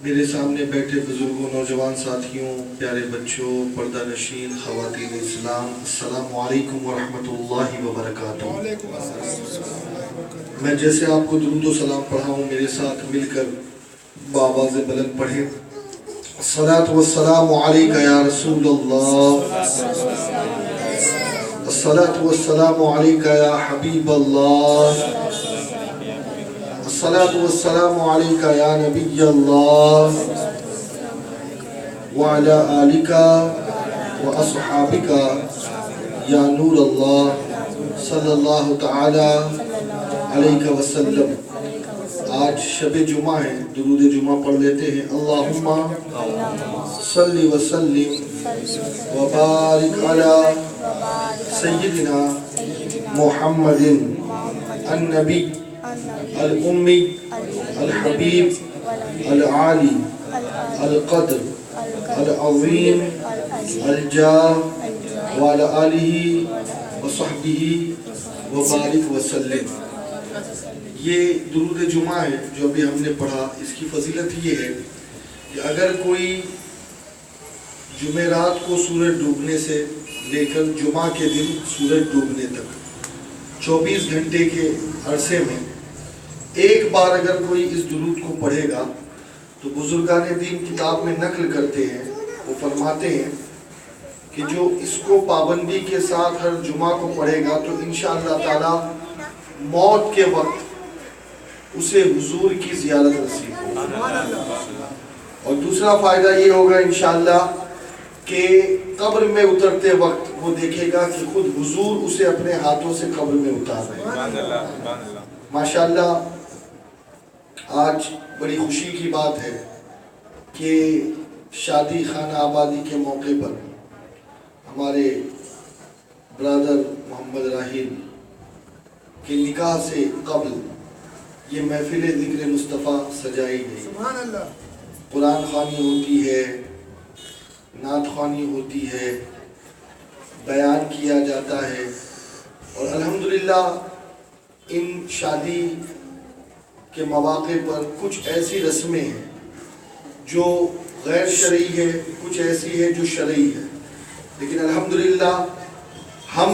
میرے سامنے بیٹھے بزرگوں، نوجوان ساتھیوں، پیارے بچوں، پردہ نشین خواتین اسلام، السلام علیکم ورحمۃ اللہ وبرکاتہ۔ میں جیسے آپ کو درود و سلام پڑھا ہوں، میرے ساتھ مل کر بآواز بلند پڑھیں۔ الصلاۃ والسلام علیک یا رسول اللہ، الصلاۃ والسلام علیک یا حبیب اللہ، الصلاۃ والسلام علیک یا نبی اللہ، وعلی آلک واصحابک یا نور اللہ صلی اللہ تعالی علیہ وسلم۔ آج شب جمعہ ہے، درود جمعہ پڑھ لیتے ہیں۔ اللہم صلی وسلم وبارک علی سیدنا محمد النبی الأمی الحبیب العالی القدر العظیم الجاہ وعلی آلہ وصحبہ وبارک وسلم۔ یہ درود جمعہ ہے جو ابھی ہم نے پڑھا۔ اس کی فضیلت یہ ہے کہ اگر کوئی جمعرات کو سورج ڈوبنے سے لے کر جمعہ کے دن سورج ڈوبنے تک 24 گھنٹے کے عرصے میں ایک بار اگر کوئی اس درود کو پڑھے گا تو بزرگان دین کتاب میں نقل کرتے ہیں، وہ فرماتے ہیں کہ جو اس کو پابندی کے ساتھ ہر جمعہ کو پڑھے گا تو انشاءاللہ تعالی موت کے وقت اسے حضور کی زیارت نصیب ہوگی۔ اور دوسرا فائدہ یہ ہوگا انشاءاللہ کہ قبر میں اترتے وقت وہ دیکھے گا کہ خود حضور اسے اپنے ہاتھوں سے قبر میں اتار رہے ہیں۔ ماشاءاللہ آج بڑی خوشی کی بات ہے کہ شادی خانہ آبادی کے موقع پر ہمارے برادر محمد راہیل کے نکاح سے قبل یہ محفل ذکر مصطفیٰ سجائی گئی۔ قرآن خوانی ہوتی ہے، نعت خوانی ہوتی ہے، بیان کیا جاتا ہے، اور الحمدللہ ان شادی کے مواقع پر کچھ ایسی رسمیں ہیں جو غیر شرعی ہے، کچھ ایسی ہے جو شرعی ہے، لیکن الحمدللہ ہم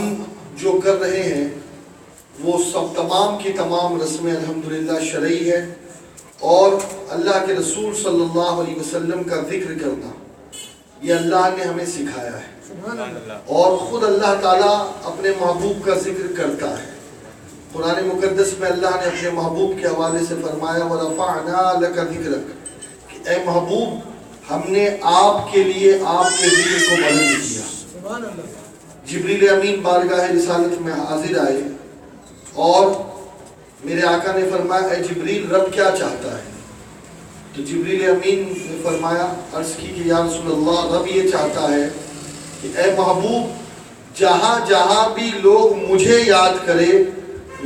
جو کر رہے ہیں وہ سب تمام کی تمام رسمیں الحمدللہ شرعی ہے، اور اللہ کے رسول صلی اللہ علیہ وسلم کا ذکر کرنا یہ اللہ نے ہمیں سکھایا ہے، اور خود اللہ تعالیٰ اپنے محبوب کا ذکر کرتا ہے۔ قرآن مقدس میں اللہ نے اپنے محبوب کے حوالے سے فرمایا وَرَفَعْنَا لَكَ ذِكْرَكَ، کہ اے محبوب ہم نے آپ کے لیے آپ کے ذکر کو بلند کیا۔ جبریل امین بارگاہ رسالت میں حاضر آئے اور میرے آقا نے فرمایا اے جبریل رب کیا چاہتا ہے؟ تو جبریل امین نے فرمایا، عرض کی کہ یا رسول اللہ رب یہ چاہتا ہے کہ اے محبوب جہاں جہاں بھی لوگ مجھے یاد کرے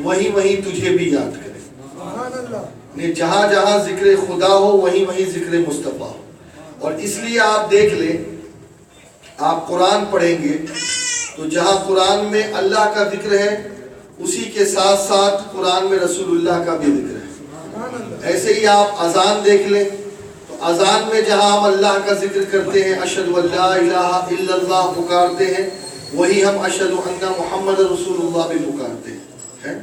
وہیں وہیں تجھے بھی یاد کرے، جہاں جہاں ذکر خدا ہو وہیں وہیں ذکر مصطفیٰ ہو۔ اور اس لیے آپ دیکھ لیں، آپ قرآن پڑھیں گے تو جہاں قرآن میں اللہ کا ذکر ہے اسی کے ساتھ ساتھ قرآن میں رسول اللہ کا بھی ذکر ہے۔ ایسے ہی آپ اذان دیکھ لیں تو اذان میں جہاں ہم اللہ کا ذکر کرتے ہیں، اشہد ان لا الہ الا اللہ پکارتے ہیں، وہی ہم اشہد ان محمد رسول اللہ بھی پکارتے ہیں۔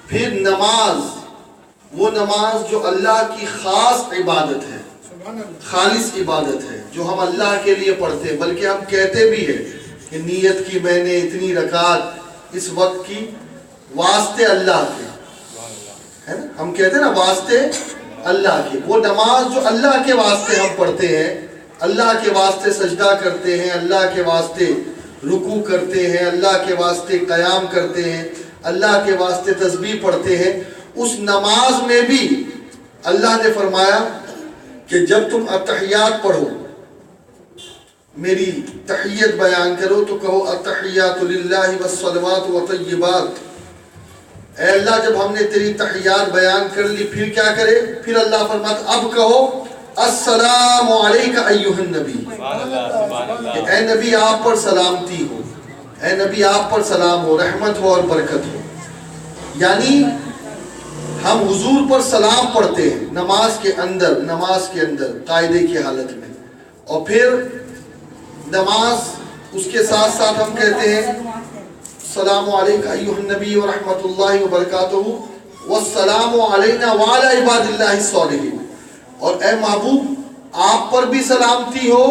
پھر نماز، وہ نماز جو اللہ کی خاص عبادت ہے، خالص عبادت ہے، جو ہم اللہ کے لیے پڑھتے ہیں، بلکہ ہم کہتے بھی ہیں کہ نیت کی میں نے اتنی رکعت اس وقت کی واسطے اللہ کے، ہے نا، ہم کہتے ہیں نا واسطے اللہ کے۔ وہ نماز جو اللہ کے واسطے ہم پڑھتے ہیں، اللہ کے واسطے سجدہ کرتے ہیں، اللہ کے واسطے رکوع کرتے ہیں، اللہ کے واسطے قیام کرتے ہیں، اللہ کے واسطے تسبیح پڑھتے ہیں، اس نماز میں بھی اللہ نے فرمایا کہ جب تم التحیات پڑھو، میری تحیت بیان کرو تو کہو التحیات للہ والصلوات والطیبات۔ اے اللہ جب ہم نے تیری تحیات بیان کر لی پھر کیا کرے؟ پھر اللہ فرماتا اب کہو السلام علیک ایھا النبی، کہ اے نبی آپ پر سلامتی ہو، اے نبی آپ پر سلام ہو، رحمت ہو اور برکت ہو۔ یعنی ہم حضور پر سلام پڑھتے ہیں نماز کے اندر قاعدے کی حالت میں، اور پھر نماز اس کے ساتھ ساتھ ہم کہتے ہیں السلام علیکم ایھا النبی ورحمۃ اللہ وبرکاتہ والسلام علینا وعلی عباد اللہ الصالحین، اور اے محبوب آپ پر بھی سلامتی ہو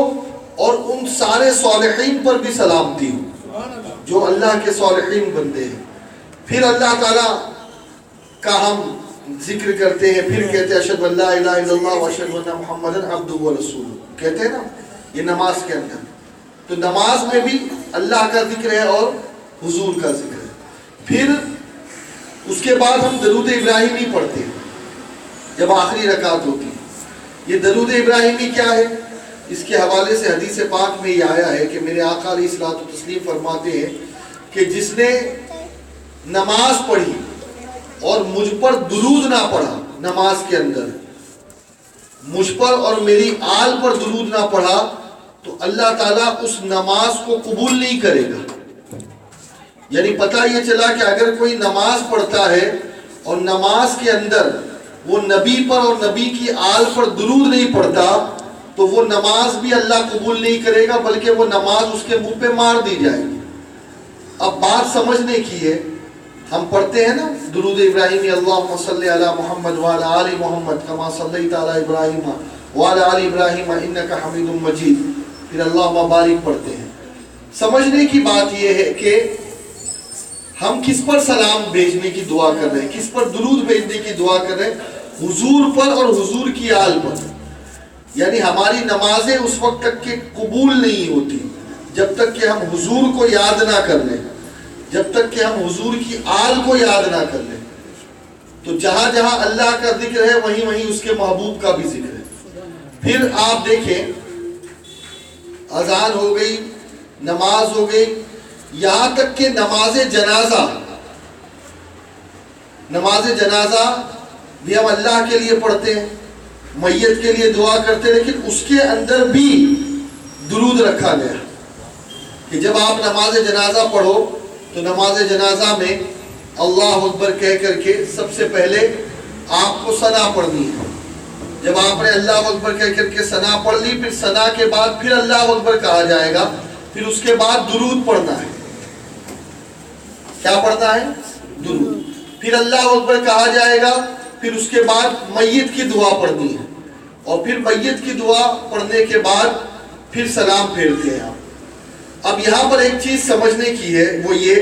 اور ان سارے صالحین پر بھی سلامتی ہو جو اللہ کے صالحین بندے ہیں۔ پھر اللہ تعالیٰ کا ہم ذکر کرتے ہیں، پھر کہتے ہیں اشہد ان لا الہ الا اللہ واشہد ان محمدا عبدہ ورسولہ، کہتے ہیں نا یہ نماز کے اندر۔ تو نماز میں بھی اللہ کا ذکر ہے اور حضور کا ذکر ہے۔ پھر اس کے بعد ہم درود ابراہیمی پڑھتے ہیں جب آخری رکعت ہوتی ہے۔ یہ درود ابراہیمی کیا ہے؟ اس کے حوالے سے حدیث پاک میں یہ آیا ہے کہ میرے آقا علیہ الصلوۃ والتسلیم فرماتے ہیں کہ جس نے نماز پڑھی اور مجھ پر درود نہ پڑھا، نماز کے اندر مجھ پر اور میری آل پر درود نہ پڑھا، تو اللہ تعالیٰ اس نماز کو قبول نہیں کرے گا۔ یعنی پتہ یہ چلا کہ اگر کوئی نماز پڑھتا ہے اور نماز کے اندر وہ نبی پر اور نبی کی آل پر درود نہیں پڑھتا، تو وہ نماز بھی اللہ قبول نہیں کرے گا، بلکہ وہ نماز اس کے منہ پہ مار دی جائے گی۔ اب بات سمجھنے کی ہے، ہم پڑھتے ہیں نا درود ابراہیمی اللہم صلی علی محمد وعلی آل محمد کما صلیت علی ابراہیم وعلی آل ابراہیم انک حمید مجید، پھر اللہم بارک پڑھتے ہیں۔ سمجھنے کی بات یہ ہے کہ ہم کس پر سلام بھیجنے کی دعا کر رہے ہیں، کس پر درود بھیجنے کی دعا کر رہے ہیں؟ حضور پر اور حضور کی آل پر۔ یعنی ہماری نمازیں اس وقت تک کہ قبول نہیں ہوتی جب تک کہ ہم حضور کو یاد نہ کر لیں، جب تک کہ ہم حضور کی آل کو یاد نہ کر لیں۔ تو جہاں جہاں اللہ کا ذکر ہے وہیں وہیں اس کے محبوب کا بھی ذکر ہے۔ پھر آپ دیکھیں اذان ہو گئی، نماز ہو گئی، یہاں تک کہ نماز جنازہ بھی ہم اللہ کے لیے پڑھتے ہیں، میت کے لیے دعا کرتے ہیں، لیکن اس کے اندر بھی درود رکھا گیا کہ جب آپ نماز جنازہ پڑھو تو نماز جنازہ میں اللہ اکبر کہہ کر کے سب سے پہلے آپ کو ثنا پڑھنی ہے۔ جب آپ نے اللہ اکبر کہہ کر کے ثنا پڑھ لی، پھر ثنا کے بعد پھر اللہ اکبر کہا جائے گا، پھر اس کے بعد درود پڑھنا ہے۔ کیا پڑھنا ہے؟ درود۔ پھر اللہ اکبر کہا جائے گا، پھر اس کے بعد میت کی دعا پڑھنی ہے، اور پھر میت کی دعا پڑھنے کے بعد پھر سلام پھیرتے ہیں آپ۔ اب یہاں پر ایک چیز سمجھنے کی ہے، وہ یہ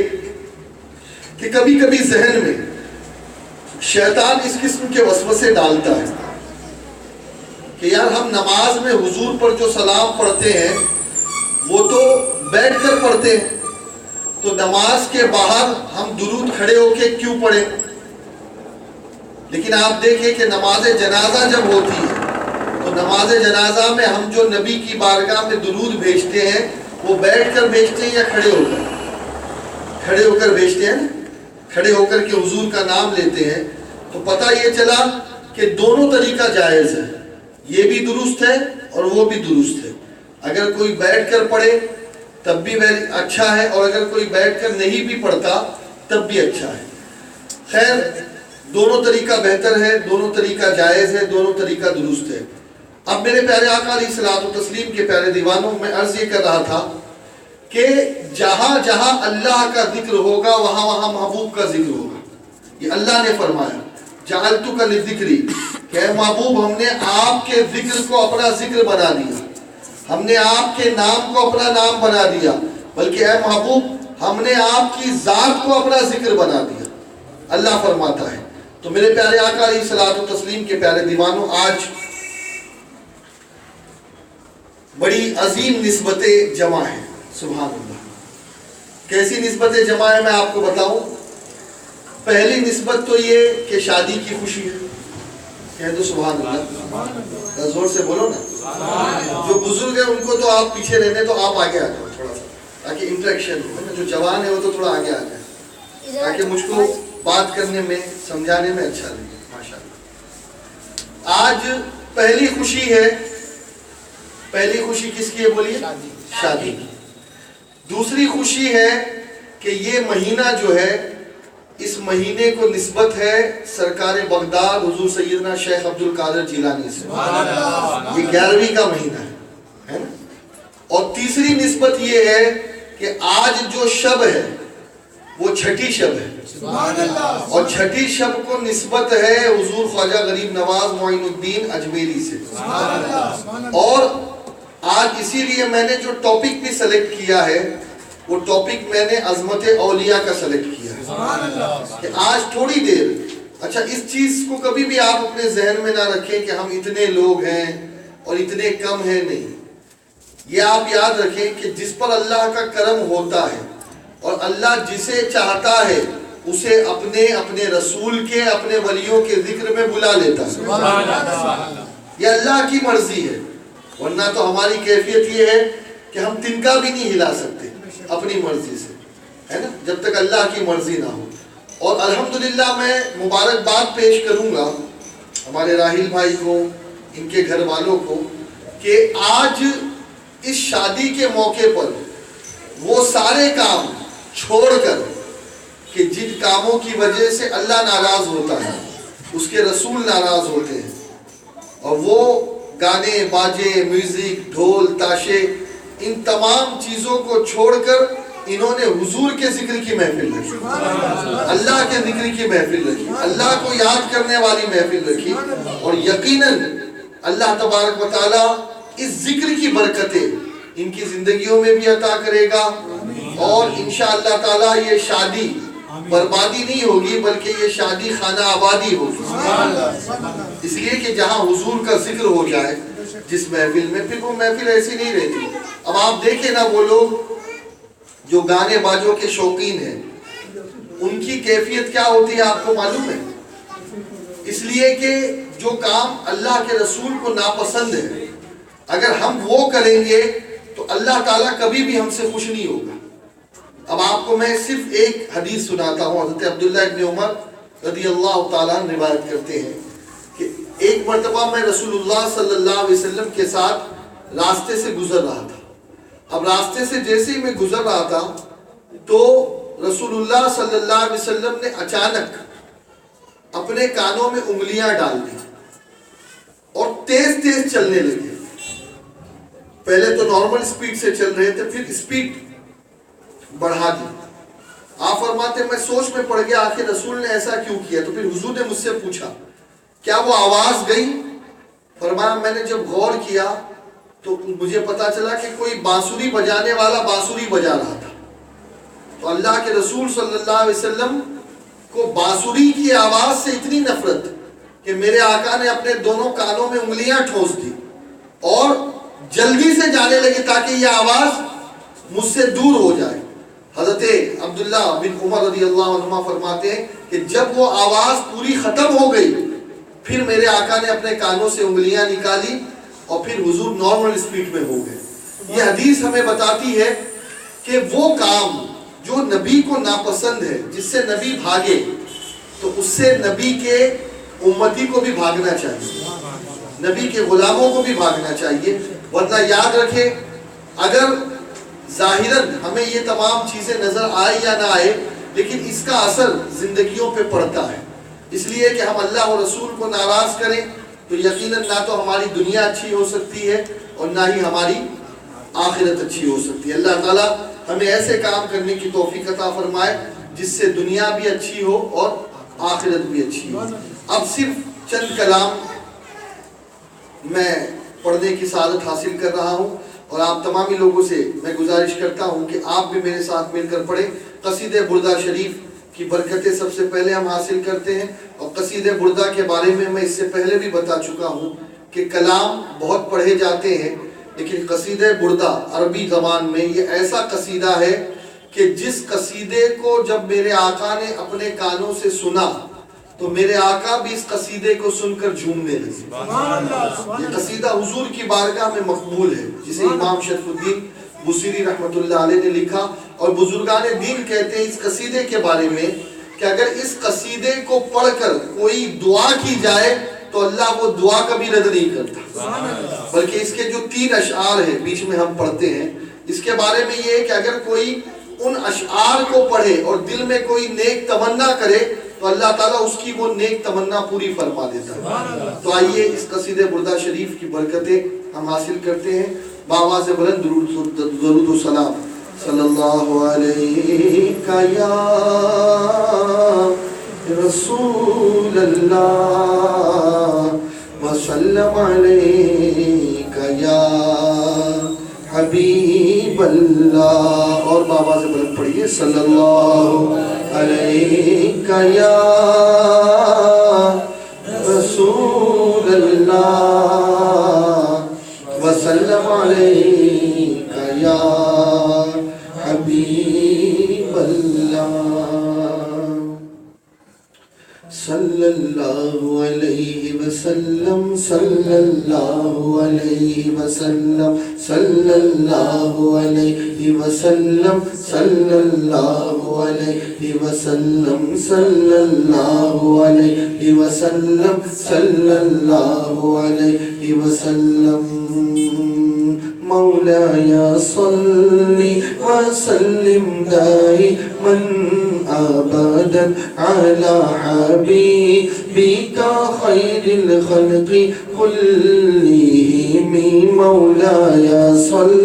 کہ کبھی کبھی ذہن میں شیطان اس قسم کے وسوسے ڈالتا ہے کہ یار ہم نماز میں حضور پر جو سلام پڑھتے ہیں وہ تو بیٹھ کر پڑھتے ہیں، تو نماز کے باہر ہم درود کھڑے ہو کے کیوں پڑھیں؟ لیکن آپ دیکھیں کہ نماز جنازہ جب ہوتی ہے تو نماز جنازہ میں ہم جو نبی کی بارگاہ میں درود بھیجتے ہیں وہ بیٹھ کر بھیجتے ہیں یا کھڑے ہو کر؟ کھڑے ہو کر بھیجتے ہیں، کھڑے ہو کر کے حضور کا نام لیتے ہیں۔ تو پتہ یہ چلا کہ دونوں طریقہ جائز ہے، یہ بھی درست ہے اور وہ بھی درست ہے۔ اگر کوئی بیٹھ کر پڑھے تب بھی اچھا ہے، اور اگر کوئی بیٹھ کر نہیں بھی پڑھتا تب بھی اچھا ہے۔ خیر دونوں طریقہ بہتر ہے، دونوں طریقہ جائز ہے، دونوں طریقہ درست ہے۔ اب میرے پیارے آقا علیہ الصلوۃ والتسلیم کے پیارے دیوانوں، میں عرض یہ کر رہا تھا کہ جہاں جہاں اللہ کا ذکر ہوگا وہاں وہاں محبوب کا ذکر ہوگا۔ یہ اللہ نے فرمایا جعلتک للذکری، کہ اے محبوب ہم نے آپ کے ذکر کو اپنا ذکر بنا دیا، ہم نے آپ کے نام کو اپنا نام بنا دیا، بلکہ اے محبوب ہم نے آپ کی ذات کو اپنا ذکر بنا دیا، اللہ فرماتا ہے۔ تو میرے پیارے آقا علیہ الصلوۃ والتسلیم کے پیارے دیوانوں، آج بڑی عظیم نسبت جمع ہے، سبحان اللہ۔ کیسی نسبت جمع ہے میں آپ کو بتاؤں۔ پہلی نسبت تو یہ کہ شادی کی خوشی ہے، کہہ دو سبحان اللہ، زور سے بولو نا۔ جو بزرگ ہیں ان کو تو آپ پیچھے رہنے، تو آپ آگے آ جاؤ تھوڑا سا تاکہ انٹریکشن ہو۔ جو جوان ہے وہ تو تھوڑا آگے آ جائے تاکہ مجھ کو بات کرنے میں سمجھانے میں اچھا لگے۔ ماشاءاللہ آج پہلی خوشی ہے، پہلی خوشی کس کی ہے بولیے؟ شادی کی۔ دوسری خوشی ہے کہ یہ مہینہ جو ہے، اس مہینے کو نسبت ہے سرکار بغداد حضور سیدنا شیخ عبد القادر جیلانی سے، یہ 11ویں کا مہینہ ہے نا؟ اور تیسری نسبت یہ ہے کہ آج جو شب ہے وہ چھٹی شب ہے، اور چھٹی شب کو نسبت ہے حضور خواجہ غریب نواز معین الدین اجمیری سے۔ اور آج اسی لیے میں نے جو ٹاپک بھی سلیکٹ کیا ہے وہ ٹاپک میں نے عظمت اولیاء کا سلیکٹ کیا ہے کہ آج تھوڑی دیر، اچھا اس چیز کو کبھی بھی آپ اپنے ذہن میں نہ رکھیں کہ ہم اتنے لوگ ہیں اور اتنے کم ہیں، نہیں، یہ آپ یاد رکھیں کہ جس پر اللہ کا کرم ہوتا ہے اور اللہ جسے چاہتا ہے اسے اپنے رسول کے، اپنے ولیوں کے ذکر میں بلا لیتا ہے، یہ اللہ کی مرضی ہے، ورنہ تو ہماری کیفیت یہ ہے کہ ہم تنکا بھی نہیں ہلا سکتے اپنی مرضی سے، ہے نا، جب تک اللہ کی مرضی نہ ہو۔ اور الحمدللہ میں مبارکباد پیش کروں گا ہمارے راحیل بھائی کو، ان کے گھر والوں کو، کہ آج اس شادی کے موقع پر وہ سارے کام چھوڑ کر کہ جن کاموں کی وجہ سے اللہ ناراض ہوتا ہے، اس کے رسول ناراض ہوتے ہیں، اور وہ گانے باجے، میوزک، ڈھول تاشے، ان تمام چیزوں کو چھوڑ کر انہوں نے حضور کے ذکر کی محفل رکھی، اللہ کے ذکر کی محفل رکھی، اللہ کو یاد کرنے والی محفل رکھی، اور یقیناً اللہ تبارک و تعالیٰ اس ذکر کی برکتیں ان کی زندگیوں میں بھی عطا کرے گا، اور انشاءاللہ تعالیٰ یہ شادی بربادی نہیں ہوگی بلکہ یہ شادی خانہ آبادی ہوگی، اس لیے کہ جہاں حضور کا ذکر ہو جائے جس محفل میں، پھر وہ محفل ایسی نہیں رہتی۔ اب آپ دیکھیں نا، وہ لوگ جو گانے باجوں کے شوقین ہیں ان کی کیفیت کیا ہوتی ہے آپ کو معلوم ہے؟ اس لیے کہ جو کام اللہ کے رسول کو ناپسند ہے اگر ہم وہ کریں گے تو اللہ تعالیٰ کبھی بھی ہم سے خوش نہیں ہوگا۔ اب آپ کو میں صرف ایک حدیث سناتا ہوں، حضرت عبداللہ ابن عمر رضی اللہ تعالیٰ عنہ روایت کرتے ہیں کہ ایک مرتبہ میں رسول اللہ صلی اللہ علیہ وسلم کے ساتھ راستے سے گزر رہا تھا۔ اب راستے سے جیسے ہی میں گزر رہا تھا تو رسول اللہ صلی اللہ علیہ وسلم نے اچانک اپنے کانوں میں انگلیاں ڈال دی اور تیز تیز چلنے لگے۔ پہلے تو نارمل سپیڈ سے چل رہے تھے، پھر سپیڈ بڑھا دی۔ آپ فرماتے ہیں میں سوچ میں پڑ گیا آخر رسول نے ایسا کیوں کیا؟ تو پھر حضور نے مجھ سے پوچھا کیا وہ آواز گئی؟ فرمایا میں نے جب غور کیا تو مجھے پتا چلا کہ کوئی بانسری بجانے والا بانسری بجا رہا تھا۔ تو اللہ کے رسول صلی اللہ علیہ وسلم کو بانسری کی آواز سے اتنی نفرت کہ میرے آقا نے اپنے دونوں کانوں میں انگلیاں ٹھونس دی اور جلدی سے جانے لگے تاکہ یہ آواز مجھ سے دور ہو جائے۔ حضرت عبداللہ بن عمر رضی اللہ عنہ فرماتے ہیں کہ جب وہ آواز پوری ختم ہو گئی پھر میرے آقا نے اپنے کانوں سے انگلیاں نکالی اور پھر حضور نارمل سپیڈ میں ہو گئے۔ یہ حدیث ہمیں بتاتی ہے کہ وہ کام جو نبی کو ناپسند ہے، جس سے نبی بھاگے، تو اس سے نبی کے امتی کو بھی بھاگنا چاہیے، نبی کے غلاموں کو بھی بھاگنا چاہیے، ورنہ یاد رکھے اگر ظاہراً ہمیں یہ تمام چیزیں نظر آئے یا نہ آئے لیکن اس کا اثر زندگیوں پہ پڑتا ہے، اس لیے کہ ہم اللہ اور رسول کو ناراض کریں تو یقیناً نہ تو ہماری دنیا اچھی ہو سکتی ہے اور نہ ہی ہماری آخرت اچھی ہو سکتی ہے۔ اللہ تعالیٰ ہمیں ایسے کام کرنے کی توفیق عطا فرمائے جس سے دنیا بھی اچھی ہو اور آخرت بھی اچھی ہو۔ اب صرف چند کلام میں پڑھنے کی سعادت حاصل کر رہا ہوں اور آپ تمامی لوگوں سے میں گزارش کرتا ہوں کہ آپ بھی میرے ساتھ مل کر پڑھیں۔ قصیدہ بردہ شریف کی برکتیں سب سے پہلے ہم حاصل کرتے ہیں، اور قصیدہ بردہ کے بارے میں اس سے پہلے بھی بتا چکا ہوں کہ کلام بہت پڑھے جاتے ہیں لیکن قصیدہ بردہ عربی زبان میں یہ ایسا قصیدہ ہے کہ جس قصیدے کو جب میرے آقا نے اپنے کانوں سے سنا تو میرے آقا بھی اس قصیدے کو سن کر جھومنے لگے۔ یہ قصیدہ حضور کی بارگاہ میں مقبول ہے، جسے امام شریف الدین بصیری رحمۃ اللہ علیہ نے لکھا، اور بزرگان دین کہتے ہیں اس قصیدے کے بارے میں کہ اگر اس قصیدے کو پڑھ کر کوئی دعا کی جائے تو اللہ وہ دعا کبھی رد نہیں کرتا، بلکہ اس کے جو 3 اشعار ہیں بیچ میں ہم پڑھتے ہیں، اس کے بارے میں یہ ہے کہ اگر کوئی ان اشعار کو پڑھے اور دل میں کوئی نیک تمنا کرے تو اللہ تعالیٰ اس کی وہ نیک تمنا پوری فرما دیتا ہے۔ تو آئیے اس قصیدہ بردہ شریف کی برکتیں ہم حاصل کرتے ہیں بآواز بلند درود و سلام صلی اللہ علیہ یا رسول اللہ وسلم علیک یا حبیب اللہ، اور بابا سے بلند پڑھیے صلی اللہ علیہ یا رسول اللہ وسلم علیک یا حبیب اللہ صلی اللہ علیہ وسلم صلی اللہ علیہ وسلم صلی اللہ علیہ وسلم صلی اللہ علیہ وسلم صلی اللہ علیہ وسلم صلی اللہ علیہ وسلم مولاي صل وسلم دائما ابدا على حبيبك خير الخلق كلهم مولاي صل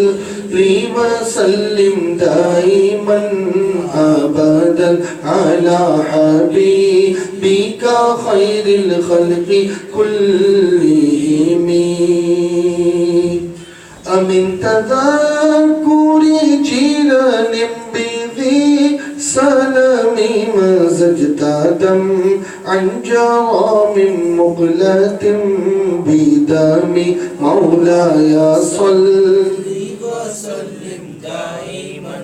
وسلم دائما ابدا على حبيبك خير الخلق كلهم أمن تذكر جيران بذي سلام مزجت دم عن جرام مقلة بدم مولاي صل وسلم دائما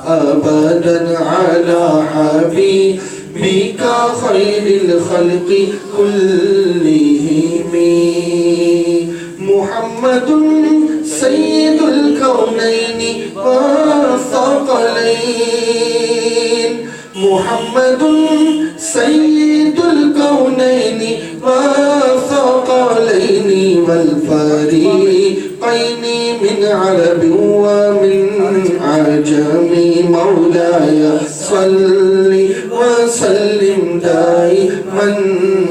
أبدا على حبيبك خير الخلق كلهم محمد سيد الكونين والثقلين محمد سيد الكونين والثقلين والفريقين من عرب ومن عجم مولاي صل وسلم دائما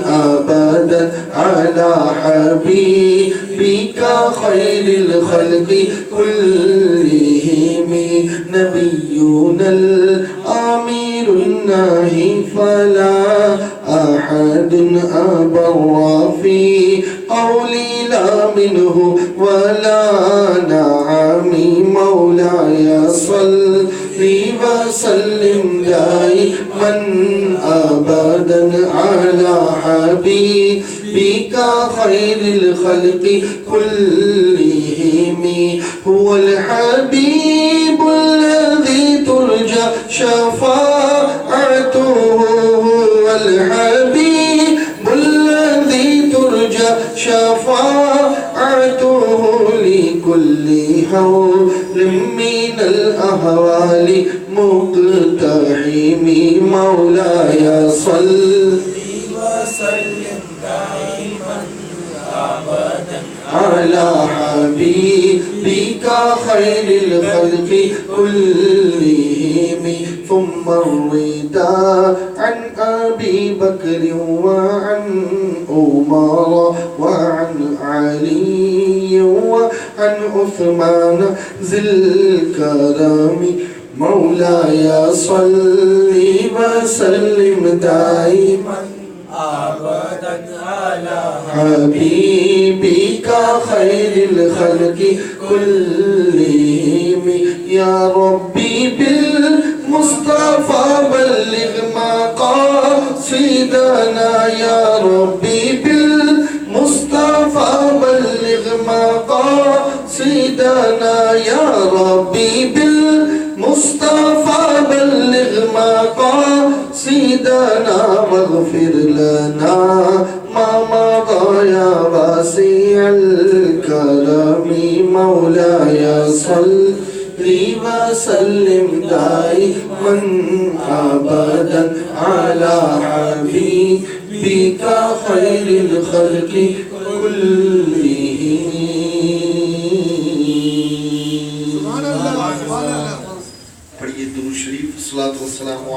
أبدا على حبيبك خير الخلق كلهم نبينا الأمير الناهي فلا أحد أبر في قولي لا منه ولا نعمي مولاي صل وسلم دائما أبدا على حبيبك خير الخلق كلهم هو الحبيب الذي ترجى شفاعته هو الحبيب الذي ترجى شفاعته لكل هول من الأهوال مقتحم مولاي صل وسلم دائما أبدا على حبيبك خير الخلق كلهم ثم الرضا عن أبي بكر وعن عمر وعن علي وعن عثمان ذي الكرم مولاي صل وسلم دائما أبدا على حبيبك خير الخلق كلهم يا ربي بالمصطفى بلغ مقاصدنا يا ربي بالمصطفى بلغ مقاصدنا يا ربي بالمصطفى بلغ مقاصدنا واغفر لنا ما مضى يا واسع الكرم مولاي صل وسلم دائما أبدا على حبيبك خير الخلق كلهم پڑھیے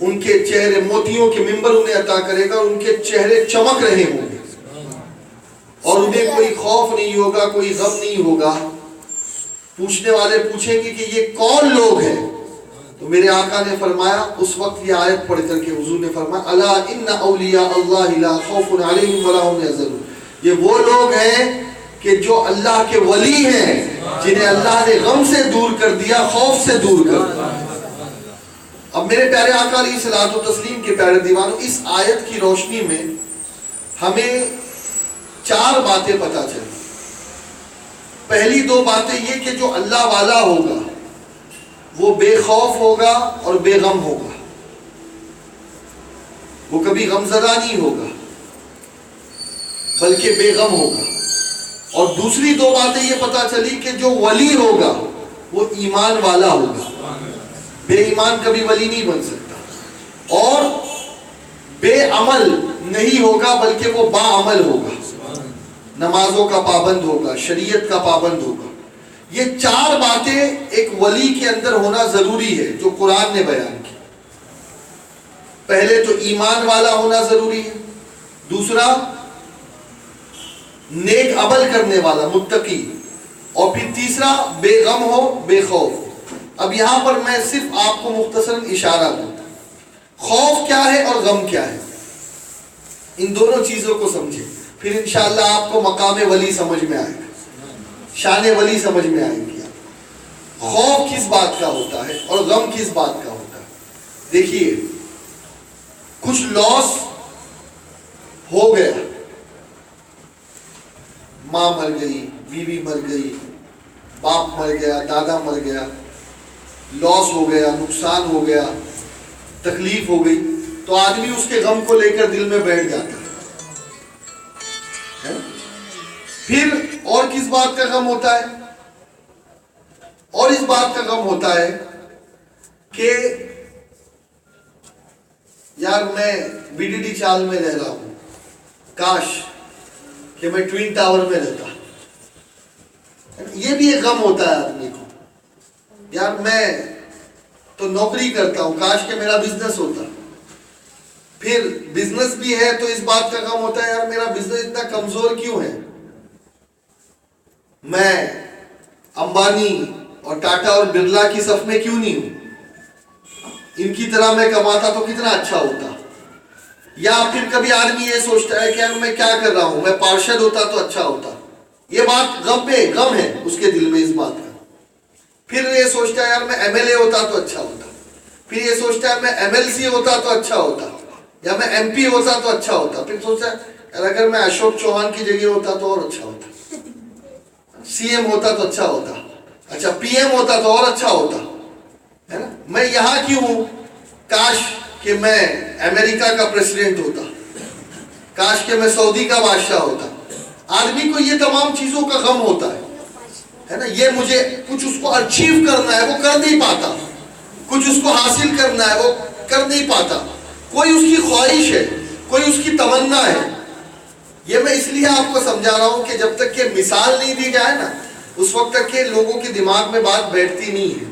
ان کے چہرے موتیوں کے ممبر انہیں عطا کرے گا اور ان کے چہرے چمک رہے ہوں گے اور انہیں کوئی خوف نہیں ہوگا, کوئی غم نہیں ہوگا. پوچھنے والے پوچھیں گے کہ یہ کون لوگ ہیں؟ تو میرے آقا نے فرمایا, اس وقت یہ آیت پڑھ کر کے حضور نے فرمایا الا ان اولیاء اللہ لا خوف علیہم ولا هم یحزنون. یہ وہ لوگ ہیں کہ جو اللہ کے ولی ہیں, جنہیں اللہ نے غم سے دور کر دیا, خوف سے دور کر دیا. اب میرے پیارے آقا علیہ الصلوۃ والتسلیم کے پیارے دیوانوں, اس آیت کی روشنی میں ہمیں 4 باتیں پتہ چلی. پہلی 2 باتیں یہ کہ جو اللہ والا ہوگا وہ بے خوف ہوگا اور بے غم ہوگا, وہ کبھی غم زدہ نہیں ہوگا بلکہ بے غم ہوگا. اور دوسری 2 باتیں یہ پتہ چلی کہ جو ولی ہوگا وہ ایمان والا ہوگا, بے ایمان کبھی ولی نہیں بن سکتا. اور بے عمل نہیں ہوگا بلکہ وہ با عمل ہوگا, نمازوں کا پابند ہوگا, شریعت کا پابند ہوگا. یہ 4 باتیں ایک ولی کے اندر ہونا ضروری ہے جو قرآن نے بیان کی. پہلے تو ایمان والا ہونا ضروری ہے, دوسرا نیک عمل کرنے والا متقی, اور پھر تیسرا بے غم ہو, بے خوف. اب یہاں پر میں صرف آپ کو مختصراً اشارہ دوں, خوف کیا ہے اور غم کیا ہے, ان دونوں چیزوں کو سمجھیں, پھر انشاءاللہ آپ کو مقام ولی سمجھ میں آئے گا, شان ولی سمجھ میں آئے گی. خوف کس بات کا ہوتا ہے اور غم کس بات کا ہوتا ہے؟ دیکھیے, کچھ لاس ہو گیا, ماں مر گئی, بیوی مر گئی, باپ مر گیا, دادا مر گیا, لاس ہو گیا, نقصان ہو گیا, تکلیف ہو گئی, تو آدمی اس کے غم کو لے کر دل میں بیٹھ جاتا ہے. پھر اور کس بات کا غم ہوتا ہے؟ اور اس بات کا غم ہوتا ہے کہ یار میں بی ڈی ڈی چال میں رہ رہا ہوں, کاش کہ میں ٹوین ٹاور میں رہتا. یہ بھی ایک غم ہوتا ہے آدمی کو, یار میں تو نوکری کرتا ہوں, کاش کہ میرا بزنس ہوتا. پھر بزنس بھی ہے تو اس بات کا غم ہوتا ہے, یار میرا بزنس اتنا کمزور کیوں ہے, میں امبانی اور ٹاٹا اور برلا کی صف میں کیوں نہیں ہوں, ان کی طرح میں کماتا تو کتنا اچھا ہوتا. یا پھر کبھی آدمی یہ سوچتا ہے کہ یار میں کیا کر رہا ہوں, میں پارشد ہوتا تو اچھا ہوتا. یہ بات غم ہے اس کے دل میں اس بات کا. پھر یہ سوچتا ہے یار میں ایم ایل اے ہوتا تو اچھا ہوتا. پھر یہ سوچتا ہے میں ایم ایل سی ہوتا تو اچھا ہوتا, یا میں ایم پی ہوتا تو اچھا ہوتا. پھر سوچتا ہے اگر میں اشوک چوہان کی جگہ ہوتا تو اور اچھا ہوتا, سی ایم ہوتا تو اچھا ہوتا, اچھا پی ایم ہوتا تو اور اچھا ہوتا, ہے نا. میں یہاں کیوں ہوں, کاش کہ میں امریکہ کا پریسیڈنٹ ہوتا, کاش کہ میں سعودی کا بادشاہ ہوتا. آدمی کو یہ تمام چیزوں کا غم ہوتا ہے نا. یہ مجھے کچھ اس کو اچیو کرنا ہے, وہ کر نہیں پاتا. کچھ اس کو حاصل کرنا ہے, وہ کر نہیں پاتا. کوئی اس کی خواہش ہے, کوئی اس کی تمنا ہے. یہ میں اس لیے آپ کو سمجھا رہا ہوں کہ جب تک کہ مثال نہیں دی جائے نا, اس وقت تک کہ لوگوں کے دماغ میں بات بیٹھتی نہیں ہے.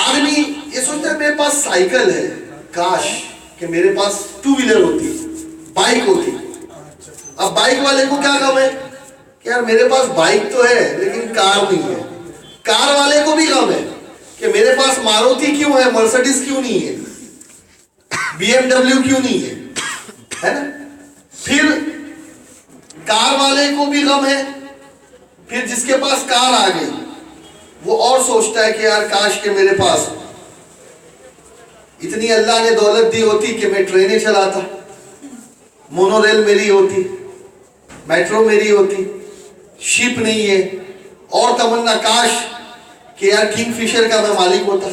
آدمی یہ سوچتا ہے میرے پاس سائیکل ہے, کاش کہ میرے پاس 2 ویلر ہوتی, بائک ہوتی. اب بائک والے کو کیا غم ہے کہ یار میرے پاس بائک تو ہے لیکن کار نہیں ہے. کار والے کو بھی غم ہے کہ میرے پاس ماروتی کیوں ہے, مرسڈیز کیوں نہیں ہے, بی ایم ڈبلیو کیوں نہیں ہے نا. پھر کار والے کو بھی غم ہے. پھر جس کے پاس کار آ گئی وہ اور سوچتا ہے کہ یار کاش کہ میرے پاس اتنی اللہ نے دولت دی ہوتی کہ میں ٹرینیں چلاتا, مونو ریل میری ہوتی, میٹرو میری ہوتی. شپ نہیں ہے, اور تمنا کاش کہ یار کنگ فشر کا میں مالک ہوتا,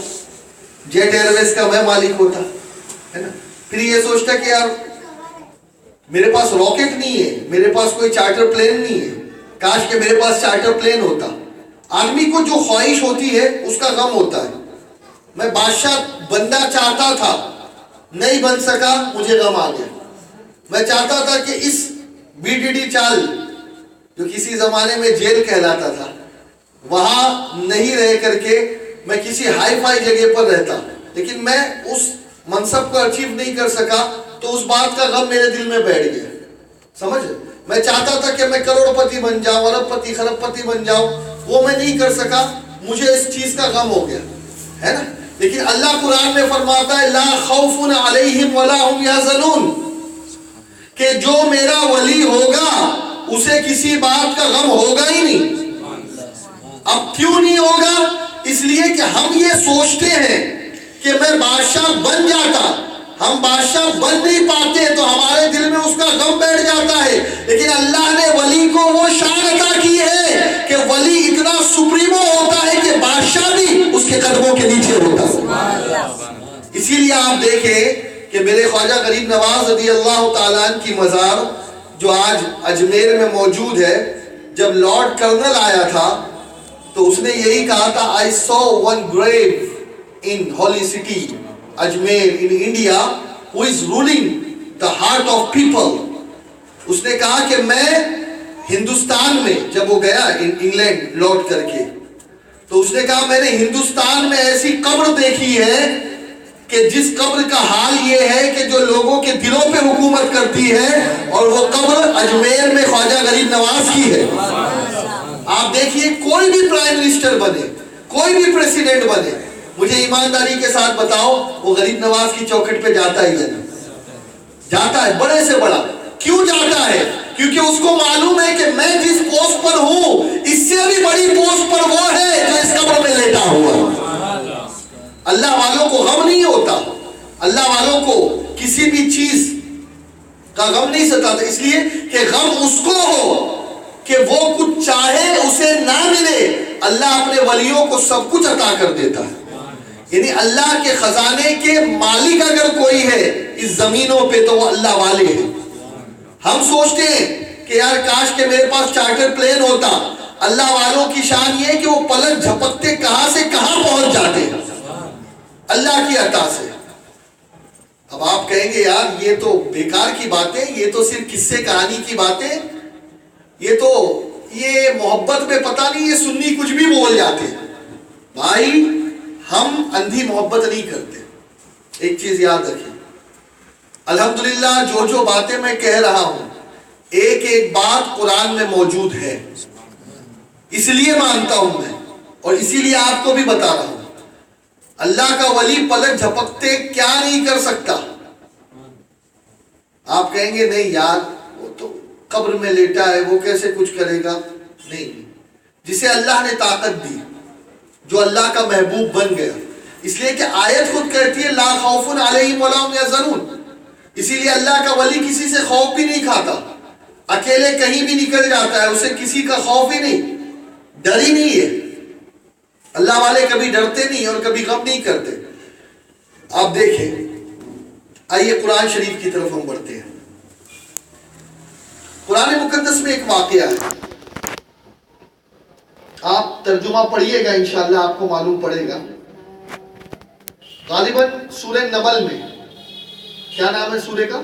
جیٹ ایئر ویز کا میں مالک ہوتا, ہے نا. پھر یہ سوچتا کہ یار میرے پاس راکٹ نہیں ہے, میرے پاس کوئی چارٹر پلین نہیں ہے, کاش کہ میرے پاس چارٹر پلین ہوتا. آدمی کو جو خواہش ہوتی ہے اس کا غم ہوتا ہے. میں بادشاہ بننا چاہتا تھا, نہیں بن سکا, مجھے غم آ گیا. میں چاہتا تھا کہ اس بی ڈی ڈی چال جو کسی زمانے میں جیل کہلاتا تھا, وہاں نہیں رہ کر کے میں کسی ہائی فائی جگہ پر رہتا, لیکن میں اس منصب کو اچیو نہیں کر سکا تو اس بات کا غم میرے دل میں بیٹھ گیا. سمجھ؟ میں چاہتا تھا کہ میں کروڑ پتی بن جاؤں, ارب پتی خرب پتی بن جاؤں, وہ میں نہیں کر سکا, مجھے اس چیز کا غم ہو گیا ہے نا. لیکن اللہ قرآن میں فرماتا ہے لا خوف علیہم ولا هم یحزنون, کہ جو میرا ولی ہوگا اسے کسی بات کا غم ہوگا ہی نہیں. اب کیوں نہیں ہوگا؟ اس لیے کہ ہم یہ سوچتے ہیں کہ میں بادشاہ بن جاتا, ہم بادشاہ بن نہیں پاتے تو ہمارے دل میں اس کا غم بیٹھ جاتا ہے. لیکن اللہ نے ولی کو وہ شان عطا کی ہے کہ ولی اتنا سپریمو ہوتا ہے کہ بادشاہ بھی اس کے قدموں کے نیچے ہوتا ہے. اسی لیے آپ دیکھیں کہ میرے خواجہ غریب نواز رضی اللہ تعالیٰ عنہ کی مزار جو آج اجمیر میں موجود ہے, جب لارڈ کرنل آیا تھا تو اس نے یہی کہا تھا I saw one grave in holy city Ajmer in India who is ruling the heart of people. اس نے کہا کہ میں ہندوستان میں, جب وہ گیا انگلینڈ لوٹ کر کے, تو اس نے کہا میں نے ہندوستان میں ایسی قبر دیکھی ہے کہ جس قبر کا حال یہ ہے کہ جو لوگوں کے دلوں پہ حکومت کرتی ہے, اور وہ قبر اجمیر میں خواجہ غریب نواز کی ہے. آپ دیکھیے کوئی بھی پرائم منسٹر بنے, کوئی بھی پریسیڈنٹ بنے, مجھے ایمانداری کے ساتھ بتاؤ وہ غریب نواز کی چوکھٹ پہ جاتا ہی ہے, جاتا ہے, بڑے سے بڑا. کیوں جاتا ہے؟ کیونکہ اس کو معلوم ہے کہ میں جس پوسٹ پر ہوں اس سے بھی بڑی پوسٹ پر وہ ہے جو اس قبر میں لیٹا ہوا. اللہ والوں کو غم نہیں ہوتا, اللہ والوں کو کسی بھی چیز کا غم نہیں ستاتا, اس لیے کہ غم اس کو ہو کہ وہ کچھ چاہے اسے نہ ملے. اللہ اپنے ولیوں کو سب کچھ عطا کر دیتا ہے. یعنی اللہ کے خزانے کے مالک اگر کوئی ہے اس زمینوں پہ تو وہ اللہ والے ہیں. ہم سوچتے ہیں کہ یار کاش کہ میرے پاس چارٹر پلین ہوتا. اللہ والوں کی شان یہ ہے کہ وہ پلک جھپکتے کہاں سے کہاں پہنچ جاتے ہیں اللہ کی عطا سے. اب آپ کہیں گے یار یہ تو بیکار کی باتیں, یہ تو صرف قصے کہانی کی باتیں, یہ محبت میں پتہ نہیں یہ سنی کچھ بھی بول جاتے. بھائی ہم اندھی محبت نہیں کرتے. ایک چیز یاد رکھیں, الحمدللہ جو باتیں میں کہہ رہا ہوں ایک ایک بات قرآن میں موجود ہے, اس لیے مانتا ہوں میں, اور اسی لیے آپ کو بھی بتا رہا ہوں. اللہ کا ولی پلک جھپکتے کیا نہیں کر سکتا. آپ کہیں گے نہیں یار وہ تو قبر میں لیٹا ہے, وہ کیسے کچھ کرے گا. نہیں, جسے اللہ نے طاقت دی, جو اللہ کا محبوب بن گیا, اس لیے کہ آیت خود کہتی ہے لا خوف علیہم ولا هم یحزنون. اسی لیے اللہ کا ولی کسی سے خوف بھی نہیں کھاتا, اکیلے کہیں بھی نکل جاتا ہے, اسے کسی کا خوف ہی نہیں, ڈر ہی نہیں ہے. اللہ والے کبھی ڈرتے نہیں اور کبھی غم نہیں کرتے. آپ دیکھیں, آئیے قرآن شریف کی طرف ہم بڑھتے ہیں. قرآن مقدس میں ایک واقعہ ہے, آپ ترجمہ پڑھیے گا انشاءاللہ آپ کو معلوم پڑے گا. غالباً سورہ نمل میں, کیا نام ہے سورہ کا؟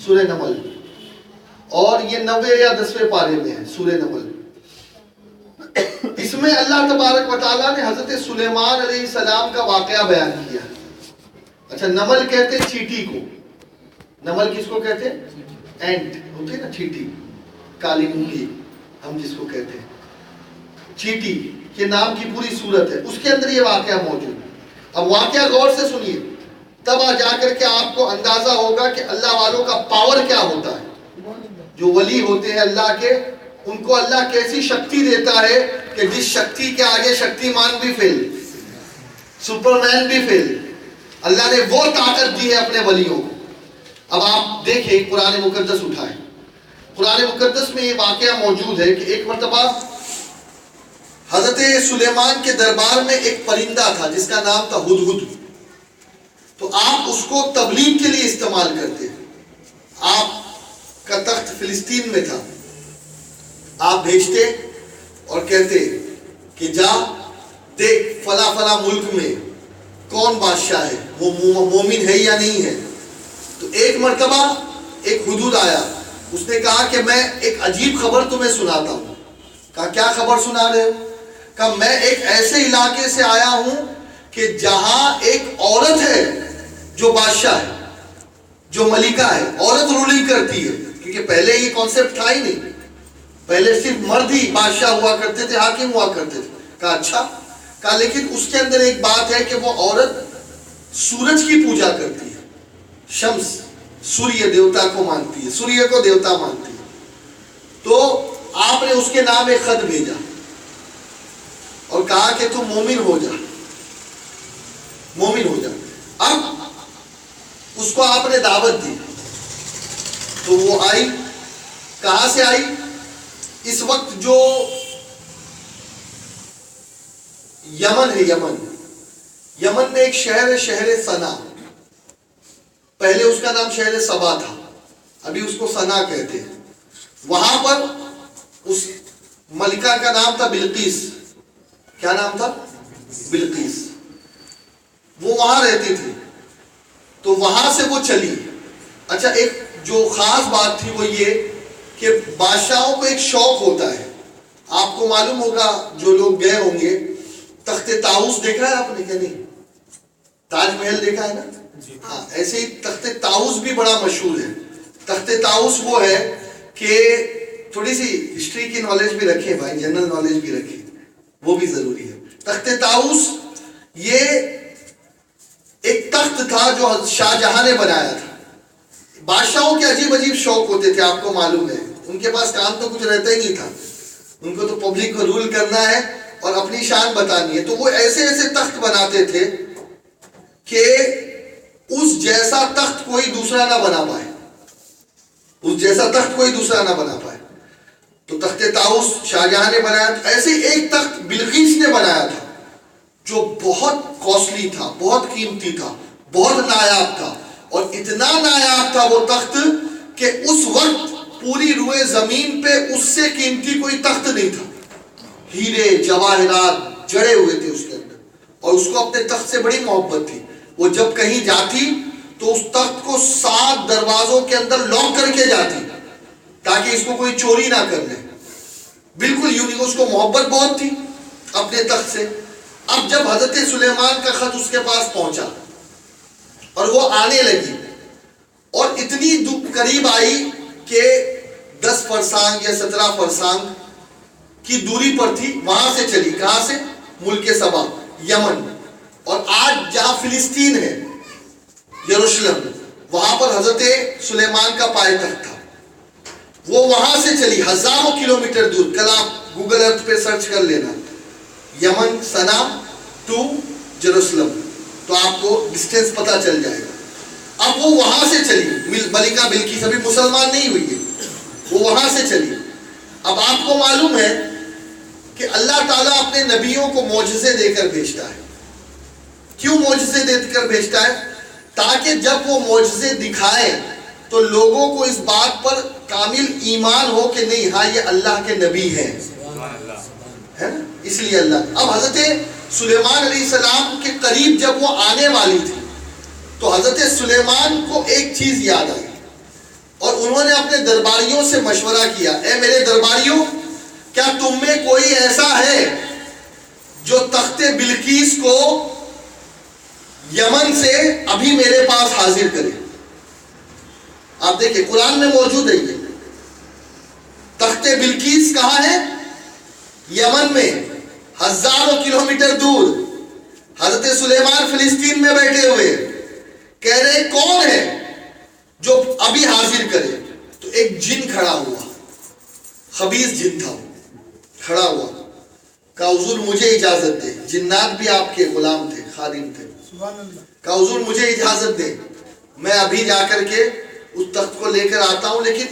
سورہ نمل, اور یہ 90 یا 10ویں پارے میں ہے سورہ نمل. اس میں اللہ تبارک و تعالیٰ نے حضرت سلیمان علیہ السلام کا واقعہ بیان کیا. اچھا, نمل کہتے ہیں چیٹی کو. نمل کس کو کہتے ہیں؟ اینٹ ہوتے نا, چیٹی, کالی مونگی ہم جس کو کہتے ہیں. چیٹی کے نام کی پوری صورت ہے, اس کے اندر یہ واقعہ موجود. اب واقعہ غور سے سنیے, تب جا کر کے آپ کو اندازہ ہوگا کہ اللہ والوں کا پاور کیا ہوتا ہے. جو ولی ہوتے ہیں اللہ کے, ان کو اللہ کیسی شکتی دیتا ہے کہ جس شکتی کے آگے شکتی مان بھی فیل, سپرمین بھی فیل. اللہ نے وہ طاقت دی ہے اپنے ولیوں کو. اب آپ دیکھیں قرآن مقدس اٹھائیں. قرآن مقدس میں یہ واقعہ موجود ہے کہ ایک مرتبہ حضرت سلیمان کے دربار میں ایک پرندہ تھا جس کا نام تھا ہدہد. تو آپ اس کو تبلیغ کے لیے استعمال کرتے. آپ کا تخت فلسطین میں تھا, آپ بھیجتے اور کہتے کہ جا دیکھ فلاں فلاں ملک میں کون بادشاہ ہے, وہ مومن ہے یا نہیں ہے. تو ایک مرتبہ ایک ہدہد آیا, اس نے کہا کہ میں ایک عجیب خبر تمہیں سناتا ہوں. کہا کیا خبر سنا رہے ہو؟ کہا میں ایک ایسے علاقے سے آیا ہوں کہ جہاں ایک عورت ہے جو بادشاہ ہے، جو ملکہ ہے، عورت رولنگ کرتی ہے، کیونکہ پہلے یہ کانسیپٹ تھا ہی نہیں، پہلے صرف مرد ہی بادشاہ ہوا کرتے تھے، حاکم ہوا کرتے تھے. کہا اچھا، کہا لیکن اس کے اندر ایک بات ہے کہ وہ عورت سورج کی پوجا کرتی ہے، شمس، سوریہ دیوتا کو مانتی ہے، سوریہ کو دیوتا مانتی ہے. تو آپ نے اس کے نام ایک خط بھیجا اور کہا کہ تم مومن ہو جا، مومن ہو جا. اب اس کو آپ نے دعوت دی تو وہ آئی. کہاں سے آئی؟ اس وقت جو یمن ہے، یمن میں ایک شہر ہے، شہر سنا. پہلے اس کا نام شہر سبا تھا، ابھی اس کو سنا کہتے ہیں. وہاں پر اس ملکہ کا نام تھا بلقیس. کیا نام تھا؟ بلقیس. وہ وہاں رہتی تھی. تو وہاں سے وہ چلی. اچھا، ایک جو خاص بات تھی وہ یہ کہ بادشاہوں کو ایک شوق ہوتا ہے. آپ کو معلوم ہوگا، جو لوگ گئے ہوں گے، تخت طاؤس دیکھا ہے آپ نے کہ نہیں؟ تاج محل دیکھا ہے نا؟ ہاں، ایسے ہی تخت طاؤس بھی بڑا مشہور ہے. تخت طاؤس وہ ہے کہ تھوڑی سی ہسٹری کی نالج بھی رکھیں بھائی، جنرل نالج بھی رکھیں، وہ بھی ضروری ہے. تخت طاؤس یہ ایک تخت تھا جو شاہ جہاں نے بنایا تھا. بادشاہوں کے عجیب عجیب شوق ہوتے تھے، آپ کو معلوم ہے. ان کے پاس کام تو کچھ رہتا ہی نہیں تھا، ان کو تو پبلک کو رول کرنا ہے اور اپنی شان بتانی ہے. تو وہ ایسے ایسے تخت بناتے تھے کہ اس جیسا تخت کوئی دوسرا نہ بنا پائے، اس جیسا تخت کوئی دوسرا نہ بنا پائے. تو تخت طاؤس شاہ جہاں نے بنایا. ایسے ایک تخت بلقیس نے بنایا تھا جو بہت کاسٹلی تھا، بہت قیمتی تھا، بہت نایاب تھا. اور اتنا نایاب تھا وہ تخت کہ اس وقت پوری روئے زمین پہ اس سے قیمتی کوئی تخت نہیں تھا. ہیرے جواہرات جڑے ہوئے تھے اس کے اندر، اور اس کو اپنے تخت سے بڑی محبت تھی. وہ جب کہیں جاتی تو اس تخت کو 7 دروازوں کے اندر لاک کر کے جاتی تاکہ اس کو کوئی چوری نہ کر لے. بالکل یونیک، اس کو محبت بہت تھی اپنے تخت سے. اب جب حضرت سلیمان کا خط اس کے پاس پہنچا اور وہ آنے لگی، اور اتنی قریب آئی کہ 10 فرسانگ یا 17 فرسانگ کی دوری پر تھی. وہاں سے چلی. کہاں سے؟ ملک سبا، یمن. اور آج جہاں فلسطین ہے، یروشلم، وہاں پر حضرت سلیمان کا پائے تخت تھا. وہ وہاں سے چلی ہزاروں کلومیٹر دور. کل آپ گوگل ارتھ پہ سرچ کر لینا، یمن سنا ٹو جروسلم، تو آپ کو ڈسٹینس پتا چل جائے گا. اب وہ وہاں سے چلی، ملکہ بلقیس ابھی مسلمان نہیں ہوئی ہے، وہ وہاں سے چلی. اب آپ کو معلوم ہے کہ اللہ تعالیٰ اپنے نبیوں کو معجزے دے کر بھیجتا ہے. کیوں معجزے دے کر بھیجتا ہے؟ تاکہ جب وہ معجزے دکھائے تو لوگوں کو اس بات پر کامل ایمان ہو کہ نہیں، ہاں یہ اللہ کے نبی ہیں، ہے نا؟ اس لیے اللہ. اب حضرت سلیمان علیہ السلام کے قریب جب وہ آنے والی تھی تو حضرت سلیمان کو ایک چیز یاد آئی، اور انہوں نے اپنے درباریوں سے مشورہ کیا، اے میرے درباریوں، کیا تم میں کوئی ایسا ہے جو تخت بلقیس کو یمن سے ابھی میرے پاس حاضر کرے؟ آپ دیکھیں قرآن میں موجود ہے یہ تخت بلقیس. کہاں ہے؟ یمن میں، ہزاروں کلومیٹر دور. حضرت سلیمان فلسطین میں بیٹھے ہوئے کہہ رہے کون ہے جو ابھی حاضر کرے؟ تو ایک جن کھڑا ہوا، خبیث جن تھا، کھڑا ہوا، کہا حضور مجھے اجازت دے. جنات بھی آپ کے غلام تھے، خادم تھے. کہا حضور مجھے اجازت دے، میں ابھی جا کر کے اس تخت کو لے کر آتا ہوں، لیکن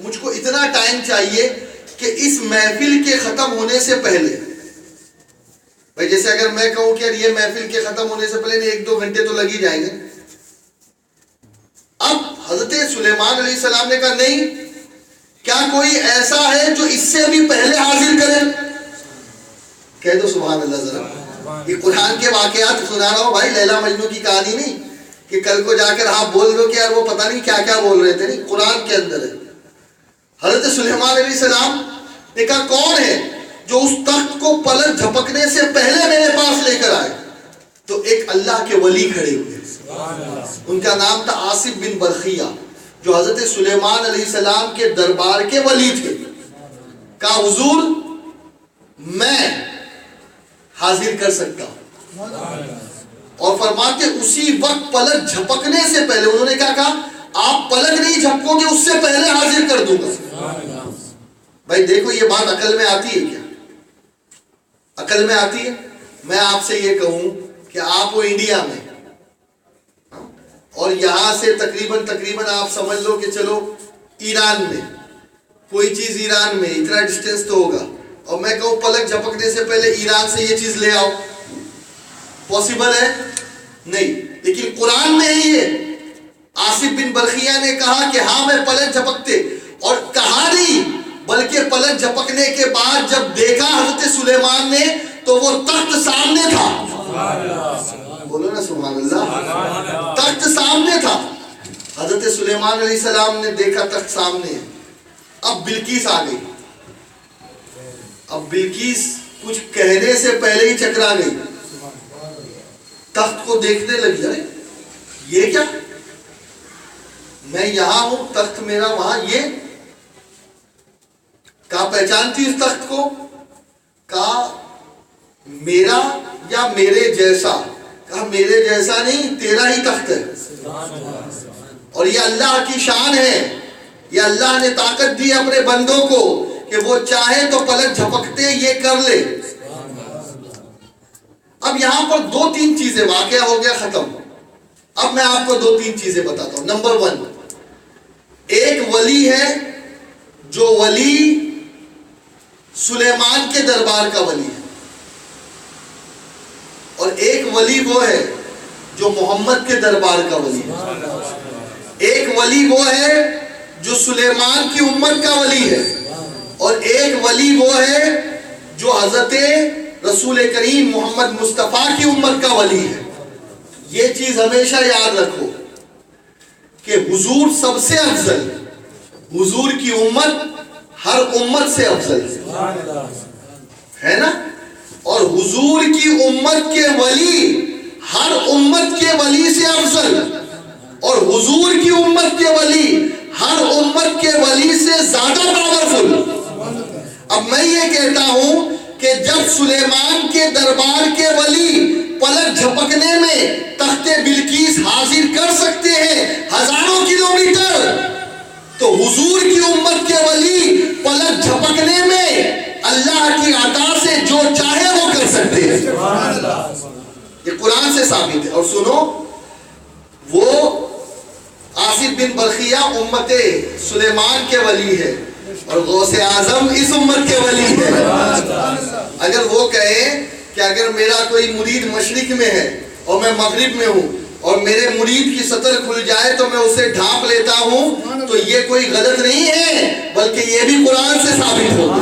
مجھ کو اتنا ٹائم چاہیے کہ اس محفل کے ختم ہونے سے پہلے، بھائی جیسے اگر میں کہوں کہ یہ محفل کے ختم ہونے سے پہلے 1-2 گھنٹے تو لگ ہی جائیں گے. اب حضرت سلیمان علیہ السلام نے کہا نہیں، کیا کوئی ایسا ہے جو اس سے بھی پہلے حاضر کرے؟ کہہ دو سبحان اللہ ذرا. یہ قرآن کے واقعات سنا رہا ہوں بھائی، لیلا مجنو کی کہانی نہیں کہ کل کو جا کر آپ بول دو کہ یار وہ پتہ نہیں کیا کیا بول رہے تھے. نہیں، قرآن کے اندر ہے. حضرت سلیمان علیہ السلام نے کہا کون ہے جو اس تخت کو پلک جھپکنے سے پہلے میرے پاس لے کر آئے؟ تو ایک کے ولی کھڑے ہوئے. ان کا نام تھا آصف بن برخیہ, جو حضرت سلیمان علیہ السلام کے دربار کے ولی تھے. کہا حضور میں حاضر کر سکتا ہوں. اور فرماتے اسی وقت پلک جھپکنے سے پہلے, انہوں نے کیا کہا, آپ پلک نہیں جھپکو گے اس سے پہلے حاضر کر دوں گا. بھائی دیکھو یہ بات عقل میں آتی ہے کیا؟ عقل میں آتی ہے؟ میں آپ سے یہ کہوں کہ آپ وہ انڈیا میں اور یہاں سے تقریباً آپ سمجھ لو کہ چلو ایران میں, کوئی چیز ایران میں اتنا ڈسٹینس تو ہوگا, اور میں کہوں پلک جھپکنے سے پہلے ایران سے یہ چیز لے آؤ, پاسبل ہے؟ نہیں. لیکن قرآن میں ہے یہ. آصف بن برخیہ نے کہا کہ ہاں میں پلک جھپکتے, اور کہا نہیں بلکہ پلک جھپکنے کے بعد جب دیکھا حضرت سلیمان نے تو وہ تخت سامنے تھا. بولو نا سبحان اللہ. تخت سامنے تھا. حضرت سلیمان علیہ السلام نے دیکھا تخت سامنے ہے. اب بلقیس آ گئی. اب بلقیس کچھ کہنے سے پہلے ہی چکرا گئی, تخت کو دیکھنے لگی. ارے یہ کیا, میں یہاں ہوں, تخت میرا وہاں, یہ کہا پہچانتی اس تخت کو؟ کہا میرا یا میرے جیسا؟ کہا میرے جیسا نہیں, تیرا ہی تخت ہے. اور یہ اللہ کی شان ہے. یہ اللہ نے طاقت دی اپنے بندوں کو کہ وہ چاہے تو پلک جھپکتے یہ کر لے. اب یہاں پر 2-3 چیزیں, واقعہ ہو گیا ختم. اب میں آپ کو 2-3 چیزیں بتاتا ہوں. نمبر 1, ایک ولی ہے جو ولی سلیمان کے دربار کا ولی ہے, اور ایک ولی وہ ہے جو محمد کے دربار کا ولی ہے. ایک ولی وہ ہے جو سلیمان کی امت کا ولی ہے, اور ایک ولی وہ ہے جو حضرت رسول کریم محمد مصطفیٰ کی امت کا ولی ہے. یہ چیز ہمیشہ یاد رکھو کہ حضور سب سے افضل, حضور کی امت ہر امت سے افضل ہے نا, اور حضور کی امت کے ولی ہر امت کے ولی سے افضل, اور حضور کی امت کے ولی ہر امت کے ولی سے زیادہ پاورفل. اب میں یہ کہتا ہوں کہ جب سلیمان کے دربار کے ولی پلک جھپکنے میں تخت بلقیس حاضر کر سکتے ہیں ہزاروں کلومیٹر, تو حضور کی امت کے ولی پلک جھپکنے میں اللہ کی عطا سے جو چاہے وہ کر سکتے ہیں. یہ قرآن سے ثابت ہے. اور سنو, وہ آصف بن برخیہ امت سلیمان کے ولی ہے, اور غوث اعظم اس امت کے ولی ہے. اگر وہ کہیں کہ اگر میرا کوئی مرید مشرق میں ہے اور میں مغرب میں ہوں, اور میرے مرید کی سطر کھل جائے تو میں اسے ڈھانپ لیتا ہوں, تو یہ کوئی غلط نہیں ہے, بلکہ یہ بھی قرآن سے ثابت ہوگا.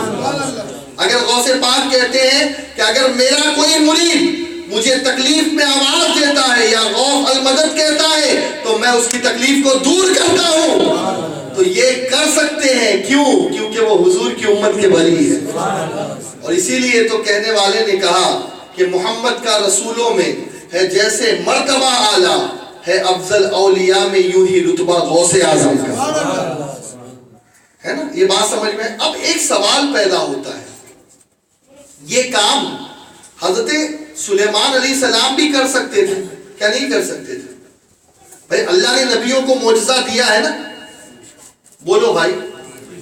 اگر غوث پاک کہتے ہیں کہ اگر میرا کوئی مرید مجھے تکلیف میں آواز دیتا ہے یا غوث المدد کہتا ہے تو میں اس کی تکلیف کو دور کرتا ہوں, تو یہ کر سکتے ہیں. کیوں؟ کیونکہ وہ حضور کی امت کے ولی ہے. اور اسی لیے تو کہنے والے نے کہا کہ محمد کا رسولوں میں ہے جیسے مرتبہ اعلیٰ ہے افضل اولیاء میں یوں ہی رتبہ غوث اعظم کا ہے نا. یہ بات سمجھ میں. اب ایک سوال پیدا ہوتا ہے, یہ کام حضرت سلیمان علیہ السلام بھی کر سکتے تھے کیا نہیں کر سکتے تھے؟ بھائی اللہ نے نبیوں کو معجزہ دیا ہے نا. بولو بھائی,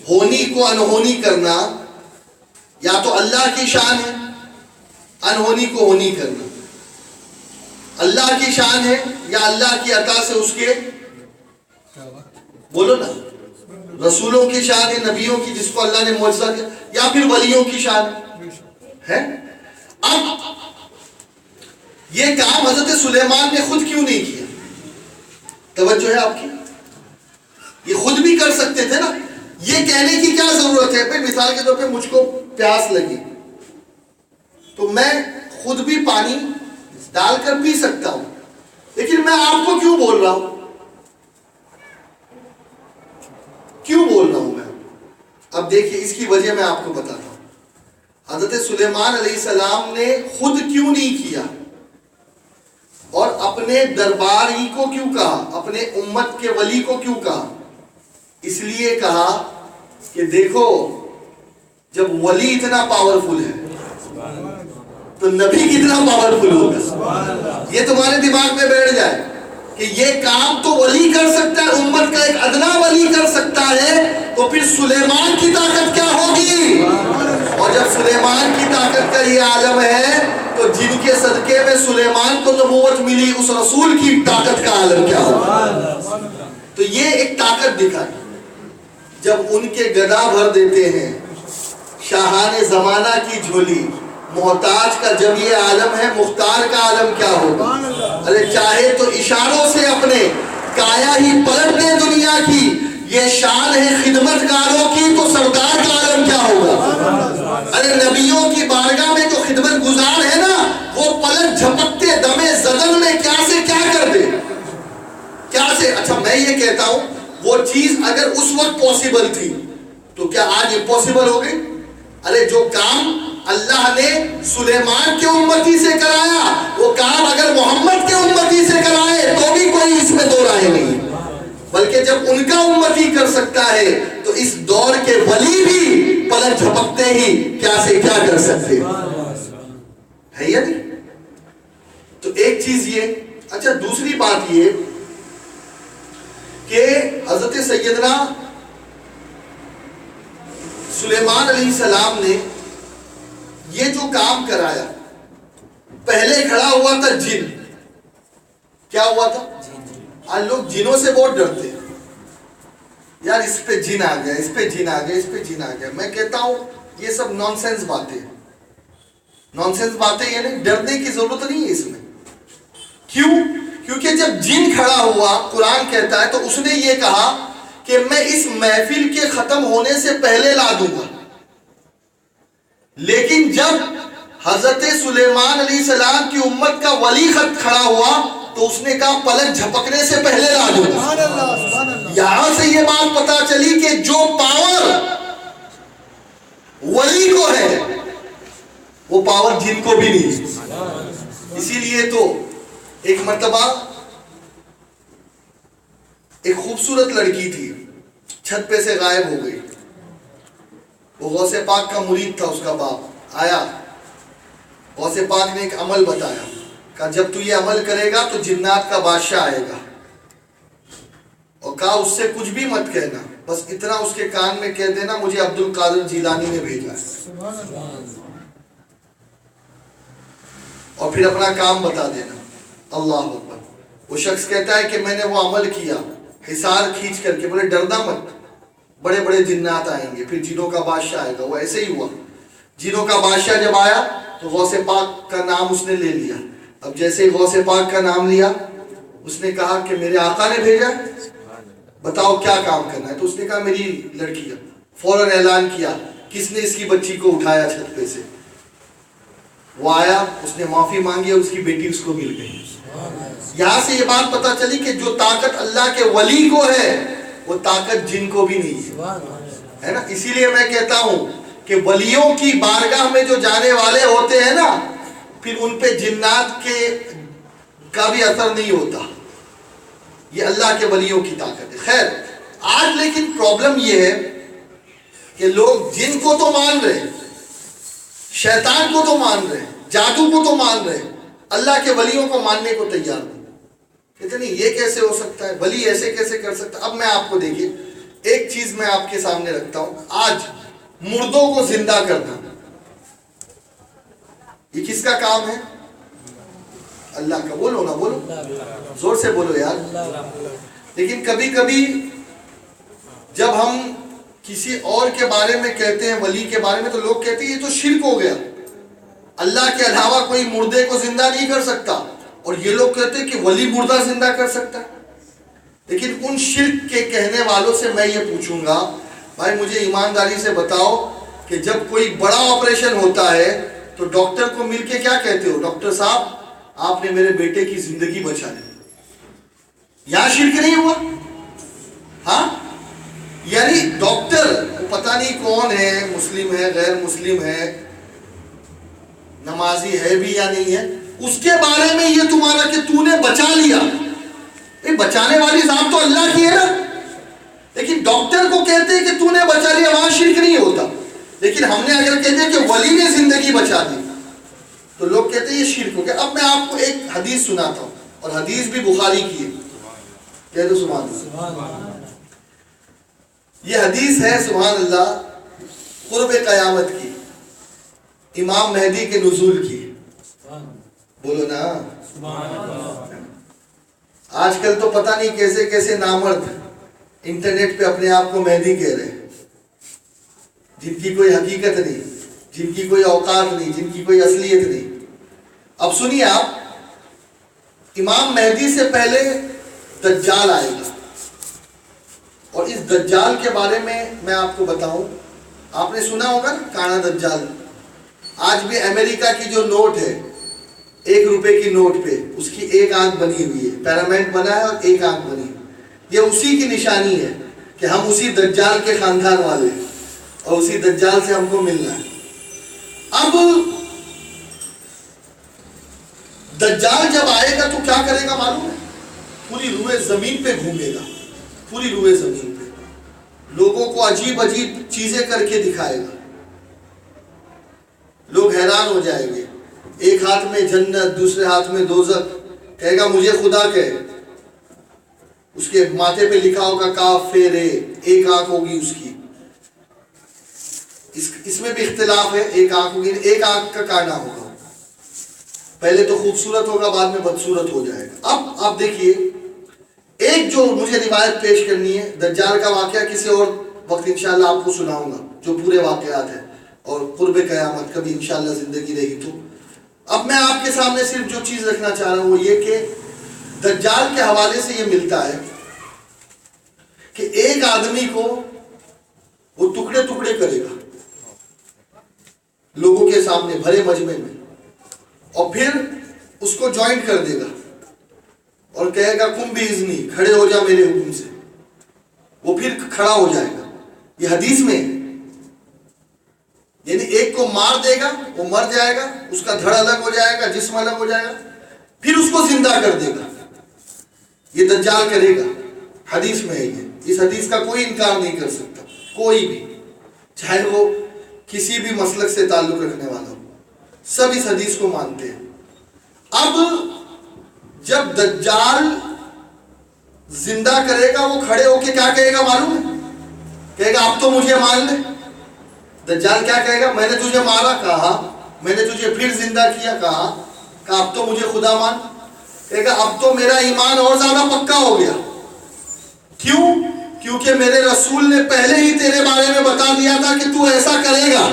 ہونی کو انہونی کرنا یا تو اللہ کی شان ہے, انہونی کو ہونی کرنا اللہ کی شان ہے, یا اللہ کی عطا سے اس کے, بولو نا, رسولوں کی شان ہے, نبیوں کی جس کو اللہ نے معجزہ دیا, یا پھر ولیوں کی شان ہے. اب یہ کام حضرت سلیمان نے خود کیوں نہیں کیا؟ توجہ ہے آپ کی, یہ خود بھی کر سکتے تھے نا. یہ کہنے کی کیا ضرورت ہے؟ پھر مثال کے طور پہ مجھ کو پیاس لگی تو میں خود بھی پانی ڈال کر پی سکتا ہوں, لیکن میں آپ کو کیوں بول رہا ہوں؟ کیوں بول رہا ہوں میں؟ اب دیکھیے اس کی وجہ میں آپ کو بتاتا ہوں. حضرت سلیمان علیہ السلام نے خود کیوں نہیں کیا, اور اپنے درباری کو کیوں کہا؟ اپنے امت کے ولی کو کیوں کہا؟ اس لیے کہا کہ دیکھو جب ولی اتنا پاورفل ہے تو نبی کتنا پاورفل ہوگا. یہ تمہارے دماغ میں بیٹھ جائے کہ یہ کام تو ولی کر سکتا ہے، امت کا ایک ادنا ولی کر سکتا ہے، تو پھر سلیمان کی طاقت کیا ہوگی؟ اور جب سلیمان کی طاقت کا یہ عالم ہے تو جن کے صدقے میں سلیمان کو نبوت ملی اس رسول کی طاقت کا عالم کیا ہوگا؟ تو یہ ایک طاقت دکھا. جب ان کے گدا بھر دیتے ہیں شاہان زمانہ کی جھولی، محتاج کا جب یہ عالم ہے مختار کا عالم کیا ہوگا؟ ارے چاہے تو اشاروں سے اپنے کایا ہی پلٹ دے دنیا کی، یہ شان ہے خدمت گاروں کی، تو سردار کا عالم کیا ہوگا؟ ارے نبیوں کی بارگاہ میں جو خدمت گزار ہے نا، وہ پلٹ جھپکتے دمے زدن میں کیا سے کیا کر دے، کیا سے. اچھا میں یہ کہتا ہوں وہ چیز اگر اس وقت پوسیبل تھی تو کیا آج امپوسیبل ہو گئی؟ ارے جو کام اللہ نے سلیمان کے امتی سے کرایا وہ کام اگر محمد کے امتی سے کرائے تو بھی کوئی اس میں دو رائے نہیں، بلکہ جب ان کا امتی کر سکتا ہے تو اس دور کے ولی بھی پلٹ جھپکتے ہی کیا سے کیا کر سکتے ہے یا نہیں؟ تو ایک چیز یہ. اچھا دوسری بات یہ کہ حضرت سیدنا سلیمان علیہ السلام نے یہ جو کام کرایا، پہلے کھڑا ہوا تھا جن. کیا ہوا تھا؟ آج لوگ جنوں سے بہت ڈرتے ہیں، یار اس پہ جن آ گیا، اس پہ جن آ گیا، اس پہ جن آ گیا. میں کہتا ہوں یہ سب نان سینس باتیں، نان سینس باتیں، یعنی ڈرنے کی ضرورت نہیں ہے اس میں. کیوں؟ کیونکہ جب جن کھڑا ہوا قرآن کہتا ہے تو اس نے یہ کہا کہ میں اس محفل کے ختم ہونے سے پہلے لا دوں گا. لیکن جب حضرت سلیمان علیہ السلام کی امت کا ولی خط کھڑا ہوا تو اس نے کہا پلک جھپکنے سے پہلے لا دوں گا. یہاں سے یہ بات پتا چلی کہ جو پاور ولی کو ہے وہ پاور جن کو بھی نہیں. اسی لیے تو ایک مرتبہ ایک خوبصورت لڑکی تھی، چھت پہ سے غائب ہو گئی. وہ غوث پاک کا مرید تھا، اس کا باپ آیا، غوث پاک نے ایک عمل بتایا، کہا جب تو یہ عمل کرے گا تو جنات کا بادشاہ آئے گا، اور کہا اس سے کچھ بھی مت کہنا، بس اتنا اس کے کان میں کہہ دینا مجھے عبد القادر جیلانی نے بھیجا ہے، اور پھر اپنا کام بتا دینا. اللہ اکبر. وہ شخص کہتا ہے کہ میں نے وہ عمل کیا، حصار کھینچ کر کے، بولے ڈرنا مت، بڑے بڑے جنات آئیں گے، پھر جنوں کا بادشاہ آئے گا. وہ ایسے ہی ہوا، جنوں کا بادشاہ جب آیا تو غوث پاک کا نام اس نے لے لیا. اب جیسے ہی غوث پاک کا نام لیا اس نے کہا کہ میرے آقا نے بھیجا، بتاؤ کیا کام کرنا ہے. تو اس نے کہا میری لڑکی ہے. فوراً اعلان کیا کس نے اس کی بچی کو اٹھایا چھت پہ سے. وہ آیا، اس نے معافی مانگی اور اس کی بیٹی اس کو مل گئی. یہاں سے یہ بات پتا چلی کہ جو طاقت اللہ کے ولی کو ہے وہ طاقت جن کو بھی نہیں ہے نا. اسی لیے میں کہتا ہوں کہ ولیوں کی بارگاہ میں جو جانے والے ہوتے ہیں نا، پھر ان پہ جنات کا بھی اثر نہیں ہوتا. یہ اللہ کے ولیوں کی طاقت ہے. خیر آج لیکن پرابلم یہ ہے کہ لوگ جن کو تو مان رہے، شیطان کو تو مان رہے، جادو کو تو مان رہے، اللہ کے ولیوں کو ماننے کو تیار نہیں. کہتے نہیں یہ کیسے ہو سکتا ہے، ولی ایسے کیسے کر سکتا ہے. اب میں آپ کو دیکھیے ایک چیز میں آپ کے سامنے رکھتا ہوں. آج مردوں کو زندہ کرنا یہ کس کا کام ہے؟ اللہ کا. بولو نا، بولو زور سے بولو یار. لیکن کبھی کبھی جب ہم کسی اور کے بارے میں کہتے ہیں، ولی کے بارے میں، تو لوگ کہتے ہیں یہ تو شرک ہو گیا، اللہ کے علاوہ کوئی مردے کو زندہ نہیں کر سکتا. اور یہ لوگ کہتے ہیں کہ ولی مردہ زندہ کر سکتا ہے. لیکن ان شرک کے کہنے والوں سے میں یہ پوچھوں گا، بھائی مجھے ایمانداری سے بتاؤ کہ جب کوئی بڑا آپریشن ہوتا ہے تو ڈاکٹر کو مل کے کیا کہتے ہو؟ ڈاکٹر صاحب آپ نے میرے بیٹے کی زندگی بچا لی. یہاں شرک نہیں ہوا؟ ہاں، یعنی ڈاکٹر پتہ نہیں کون ہے، مسلم ہے، غیر مسلم ہے، نمازی ہے بھی یا نہیں ہے، اس کے بارے میں یہ تمہارا کہ تو نے بچا لیا، بچانے والی ذات تو اللہ کی ہے نا، لیکن ڈاکٹر کو کہتے ہیں کہ تو نے بچا لیا، وہاں شرک نہیں ہوتا. لیکن ہم نے اگر کہتے ہیں کہ ولی نے زندگی بچا دی تو لوگ کہتے ہیں یہ شرک ہو گیا. اب میں آپ کو ایک حدیث سناتا ہوں، اور حدیث بھی بخاری کی ہے. کہہ دو سبحان اللہ. یہ حدیث ہے سبحان اللہ قرب قیامت کی، امام مہدی کے نزول کی. بولو نا آج کل تو پتہ نہیں کیسے کیسے نامرد انٹرنیٹ پہ اپنے آپ کو مہدی کہہ رہے ہیں، جن کی کوئی حقیقت نہیں، جن کی کوئی اوقات نہیں، جن کی کوئی اصلیت نہیں. اب سنیے آپ، امام مہدی سے پہلے دجال آئے گا، اور اس دجال کے بارے میں آپ کو بتاؤں. آپ نے سنا ہوگا نا کانا دجال. آج بھی امریکہ کی جو نوٹ ہے 1 روپے کی نوٹ پہ اس کی ایک آنکھ بنی ہوئی ہے، پیرامنٹ بنا ہے اور ایک آنکھ بنی ہے. یہ اسی کی نشانی ہے کہ ہم اسی دجال کے خاندان والے ہیں اور اسی دجال سے ہم کو ملنا ہے. اب دجال جب آئے گا تو کیا کرے گا معلوم ہے؟ پوری روئے زمین پہ گھومے گا، پوری روئے زمین پہ لوگوں کو عجیب عجیب چیزیں کر کے دکھائے گا. لوگ حیران ہو جائیں گے. ایک ہاتھ میں جنت، دوسرے ہاتھ میں دوزخ. کہے گا مجھے خدا کہے. اس کے ماتھے پہ لکھا ہوگا کاف فے رے، ایک آنکھ ہوگی اس کی. اس میں بھی اختلاف ہے، ایک آنکھ ہوگی، ایک آنکھ کا کانا ہوگا. پہلے تو خوبصورت ہوگا، بعد میں بدصورت ہو جائے گا. اب آپ دیکھیے، ایک جو مجھے روایت پیش کرنی ہے دجال کا واقعہ کسی اور وقت انشاءاللہ آپ کو سناؤں گا، جو پورے واقعات ہیں اور قرب قیامت کبھی انشاءاللہ زندگی رہی تو. اب میں آپ کے سامنے صرف جو چیز رکھنا چاہ رہا ہوں وہ یہ کہ دجال کے حوالے سے یہ ملتا ہے کہ ایک آدمی کو وہ ٹکڑے ٹکڑے کرے گا لوگوں کے سامنے بھرے مجمع میں، اور پھر اس کو جوائنٹ کر دے گا اور کہے گا کم بھی اذنی، کھڑے ہو جا میرے حکم سے. وہ پھر کھڑا ہو جائے گا. یہ حدیث میں ہے. یعنی ایک کو مار دے گا، وہ مر جائے گا، اس کا دھڑ الگ ہو جائے گا، جسم الگ ہو جائے گا، پھر اس کو زندہ کر دے گا. یہ دجال کرے گا. حدیث میں ہے یہ. اس حدیث کا کوئی انکار نہیں کر سکتا کوئی بھی، چاہے وہ کسی بھی مسلک سے تعلق رکھنے والا ہو. سب اس حدیث کو مانتے ہیں. اب جب دجال زندہ کرے گا وہ کھڑے ہو کے کیا کہے گا معلوم ہے؟ کہے گا اب تو مجھے مان لے. دجال کیا کہے گا؟ میں نے تجھے مارا، کہا. میں نے تجھے پھر زندہ کیا، کہا. اب تو مجھے خدا مان. کہے گا اب تو میرا ایمان اور زیادہ پکا ہو گیا. کیوں؟ کیونکہ میرے رسول نے پہلے ہی تیرے بارے میں بتا دیا تھا کہ تو ایسا کرے گا.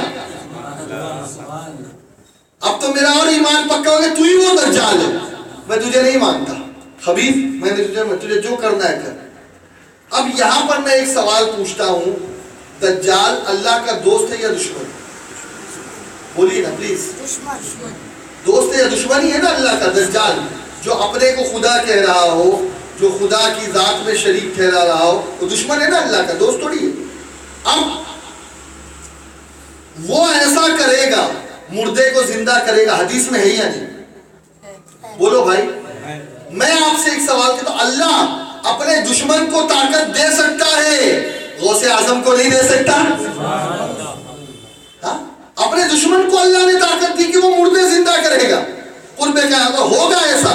اب تو میرا اور ایمان پکا ہو گیا. تو ہی وہ دجال ہے، میں تجھے نہیں مانتا خبیث. میں تجھے جو کرنا ہے کر. اب یہاں پر میں ایک سوال پوچھتا ہوں، دجال اللہ کا دوست ہے یا دشمن؟ بولیے نا پلیز. دوست ہے یا دشمن ہی ہے نا اللہ کا دجال. جو اپنے کو خدا کہہ رہا ہو، جو خدا کی ذات میں شریک ٹھہرا رہا ہو، وہ دشمن ہے نا اللہ کا، دوست تھوڑی ہے. اب وہ ایسا کرے گا، مردے کو زندہ کرے گا. حدیث میں ہے یا نہیں؟ بولو بھائی. میں آپ سے ایک سوال کرتا ہوں، اللہ اپنے دشمن کو طاقت دے سکتا ہے، غوث اعظم کو نہیں دے سکتا؟ ہاں؟ اپنے دشمن کو اللہ نے طاقت دی کہ وہ مردے زندہ کرے گا. قرب قیامت ہوگا ایسا.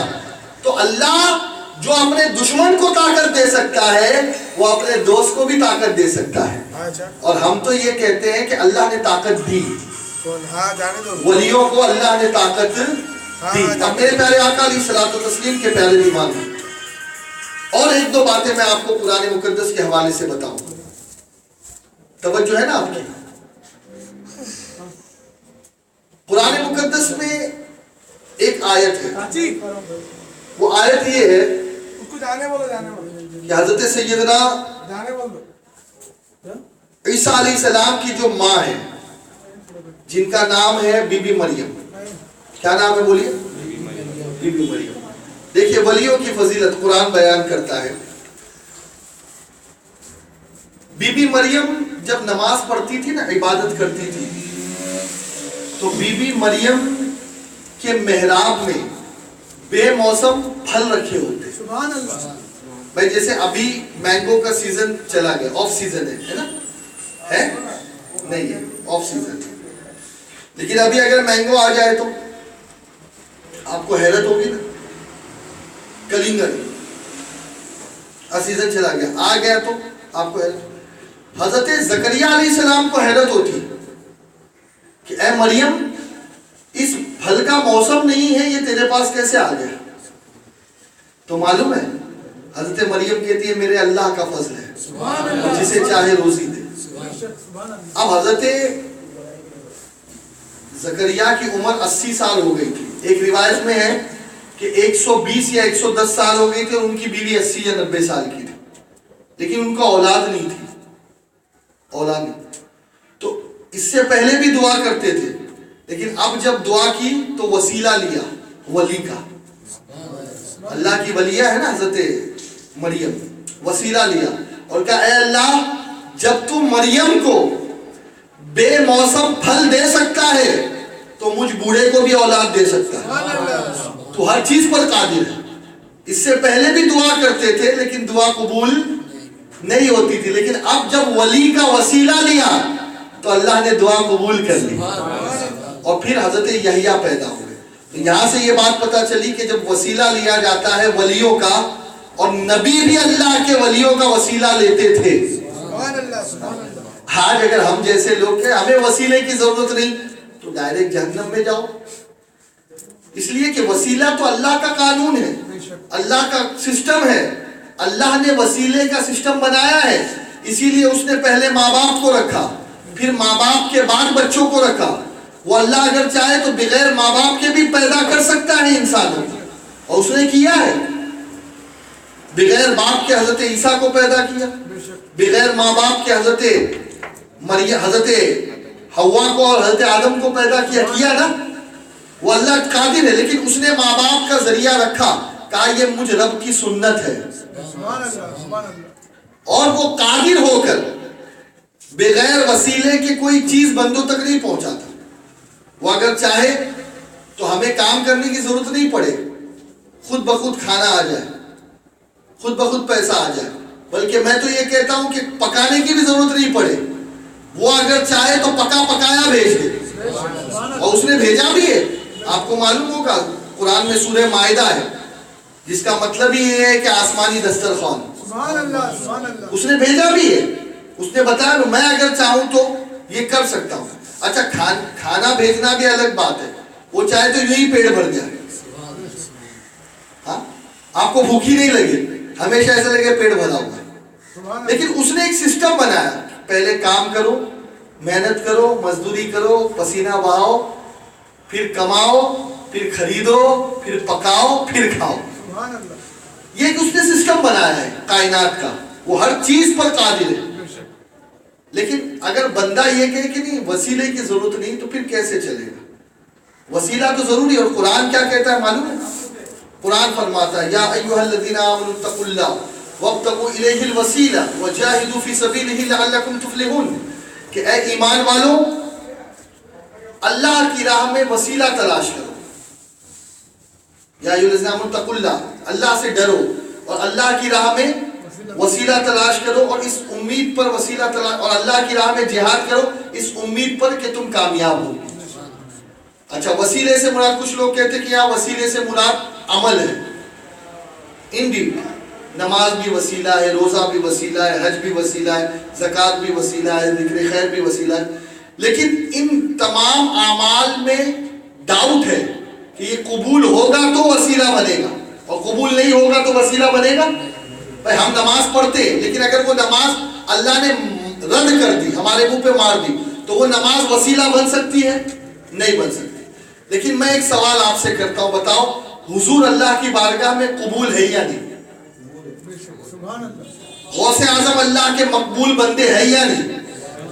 تو اللہ جو اپنے دشمن کو طاقت دے سکتا ہے وہ اپنے دوست کو بھی طاقت دے سکتا ہے. اور ہم تو یہ کہتے ہیں کہ اللہ نے طاقت دی، ولیوں کو اللہ نے طاقت دی. اب میرے پیارے آقا علیہ الصلوۃ والتسلیم کے پیارے ایمان ہیں. اور ایک دو باتیں میں آپ کو قرآن مقدس کے حوالے سے بتاؤں. توجہ ہے نا آپ کی؟ قرآن مقدس میں ایک آیت ہے، وہ آیت یہ ہے کہ حضرت سیدنا عیسیٰ علیہ السلام کی جو ماں ہے، جن کا نام ہے بی بی مریم. کیا نام ہے بولیے؟ بی بی مریم. دیکھیے ولیوں کی فضیلت قرآن بیان کرتا ہے. بی بی مریم جب نماز پڑھتی تھی نا، عبادت کرتی تھی، تو بی بی مریم کے محراب میں بے موسم پھل رکھے ہوتے. سبحان اللہ. بھائی جیسے ابھی مینگو کا سیزن چلا گیا, آف سیزن ہے نا, ہے نہیں ہے, آف سیزن. لیکن ابھی اگر مینگو آ جائے تو آپ کو حیرت ہوگی نا. کلنگر سیزن چلا گیا, آ گیا تو آپ کو حیرت. حضرت زکریا علیہ السلام کو حیرت ہوتی کہ اے مریم, اس پھل کا موسم نہیں ہے, یہ تیرے پاس کیسے آ گیا؟ تو معلوم ہے حضرت مریم کہتی ہے میرے اللہ کا فضل ہے, جسے چاہے روزی دے. اب حضرت زکریا کی عمر 80 سال ہو گئی تھی. ایک روایت میں ہے کہ 120 یا 110 سال ہو گئی تھی, اور ان کی بیوی 80 یا 90 سال کی تھی, لیکن ان کا اولاد نہیں تھی. اولاد نہیں. تو اس سے پہلے بھی دعا کرتے تھے, لیکن اب جب دعا کی تو وسیلہ لیا, ولی کا. اللہ کی ولیہ ہے نا حضرت مریم, وسیلہ لیا اور کہا اے اللہ, جب تو مریم کو بے موسم پھل دے سکتا ہے تو مجھ بوڑھے کو بھی اولاد دے سکتا ہے. تو ہر چیز پر قادر ہے. اس سے پہلے بھی دعا کرتے تھے لیکن دعا قبول نہیں ہوتی تھی, لیکن اب جب ولی کا وسیلہ لیا تو اللہ نے دعا قبول کر لی, اور پھر حضرت یحییٰ پیدا ہوئے. تو یہاں سے یہ بات پتا چلی کہ جب وسیلہ لیا جاتا ہے ولیوں کا, اور نبی بھی اللہ کے ولیوں کا وسیلہ لیتے تھے. آج اگر ہم جیسے لوگ کہ ہمیں وسیلے کی ضرورت نہیں, تو ڈائریکٹ جہنم میں جاؤ. اس لیے کہ وسیلہ تو اللہ کا قانون ہے, اللہ کا سسٹم ہے. اللہ نے وسیلے کا سسٹم بنایا ہے, اسی لیے اس نے پہلے ماں باپ کو رکھا, پھر ماں باپ کے بعد بچوں کو رکھا. وہ اللہ اگر چاہے تو بغیر ماں باپ کے بھی پیدا کر سکتا ہے انسانوں کو, اور اس نے کیا ہے. بغیر باپ کے حضرت عیسیٰ کو پیدا کیا, بغیر ماں باپ کے حضرت حوا کو اور حضرت آدم کو پیدا کیا نا. وہ اللہ قادر ہے, لیکن اس نے ماں باپ کا ذریعہ رکھا, کہا یہ مجھ رب کی سنت ہے. اور وہ قادر ہو کر بغیر وسیلے کے کوئی چیز بندوں تک نہیں پہنچاتا. وہ اگر چاہے تو ہمیں کام کرنے کی ضرورت نہیں پڑے, خود بخود کھانا آ جائے, خود بخود پیسہ آ جائے. بلکہ میں تو یہ کہتا ہوں کہ پکانے کی بھی ضرورت نہیں پڑے. وہ اگر چاہے تو پکا پکایا بھیج دے, اور اس نے بھیجا بھی ہے. آپ کو معلوم ہوگا قرآن میں سورہ مائدہ ہے, جس کا مطلب ہی یہ ہے کہ آسمانی دسترخوان. اس نے بھیجا بھی ہے. اس نے بتایا میں اگر چاہوں تو یہ کر سکتا ہوں. اچھا کھانا بھیجنا بھی الگ بات ہے, وہ چاہے تو یہی پیٹ بھر جائے, ہاں آپ کو بھوک ہی نہیں لگے, ہمیشہ ایسا لگے پیٹ بھرا ہوا. لیکن اس نے ایک سسٹم بنایا, پہلے کام کرو, محنت کرو, مزدوری کرو, پسینہ بہاؤ, پھر کماؤ, پھر خریدو, پھر پکاؤ, پھر کھاؤ. یہ ایک اس نے سسٹم بنایا ہے کائنات کا. وہ ہر چیز پر قادر ہے. لیکن اگر بندہ یہ کہے کہ نہیں وسیلے کی ضرورت نہیں, تو پھر کیسے چلے گا؟ وسیلہ تو ضروری ہے. اور قرآن کیا کہتا ہے معلوم ہے؟ قرآن فرماتا ہے یا ایھا الذین آمنوا اتقوا اللہ وابتغوا الیہ الوسیلہ وجاہدوا فی سبیلہ لعلکم تفلحون, کہ اے ایمان والو اللہ کی راہ میں وسیلہ تلاش کرو. یا ایھا الذین آمنوا اتقوا اللہ, اللہ سے ڈرو اور اللہ کی راہ میں وسیلہ تلاش کرو, اور اس امید پر وسیلہ تلاش, اور اللہ کی راہ میں جہاد کرو اس امید پر کہ تم کامیاب ہو. اچھا وسیلے سے مراد, کچھ لوگ کہتے کہ یہاں وسیلے سے مراد عمل ہے. انڈیڈ نماز بھی وسیلہ ہے, روزہ بھی وسیلہ ہے, حج بھی وسیلہ ہے, زکوٰۃ بھی وسیلہ ہے, ذکر خیر بھی وسیلہ ہے. لیکن ان تمام اعمال میں ڈاؤٹ ہے کہ یہ قبول ہوگا تو وسیلہ بنے گا, اور قبول نہیں ہوگا تو وسیلہ بنے گا. بھائی ہم نماز پڑھتے ہیں, لیکن اگر وہ نماز اللہ نے رد کر دی, ہمارے منہ پہ مار دی, تو وہ نماز وسیلہ بن سکتی ہے؟ نہیں بن سکتی. لیکن میں ایک سوال آپ سے کرتا ہوں, بتاؤ حضور اللہ کی بارگاہ میں قبول ہے یا نہیں؟ غوث اعظم اللہ کے مقبول بندے ہیں یا نہیں؟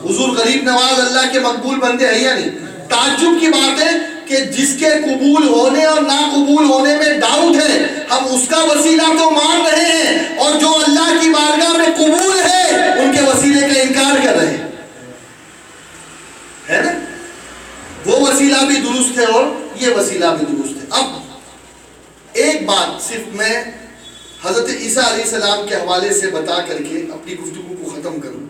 حضور غریب نواز اللہ کے مقبول بندے ہیں یا نہیں؟ تعجب کی بات ہے کہ جس کے قبول ہونے اور نا قبول ہونے میں ڈاؤٹ ہے, ہم اس کا وسیلہ تو مان رہے ہیں, اور جو اللہ کی بارگاہ میں قبول ہے ان کے وسیلے کا انکار کر رہے ہیں, ہے نا؟ وہ وسیلہ بھی درست ہے اور یہ وسیلہ بھی درست ہے. اب ایک بات صرف میں حضرت عیسیٰ علیہ السلام کے حوالے سے بتا کر کے اپنی گفتگو کو ختم کروں.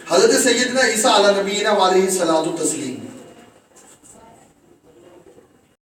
حضرت سیدنا عیسیٰ علیہ نبینا علیہ الصلوۃ والتسلیم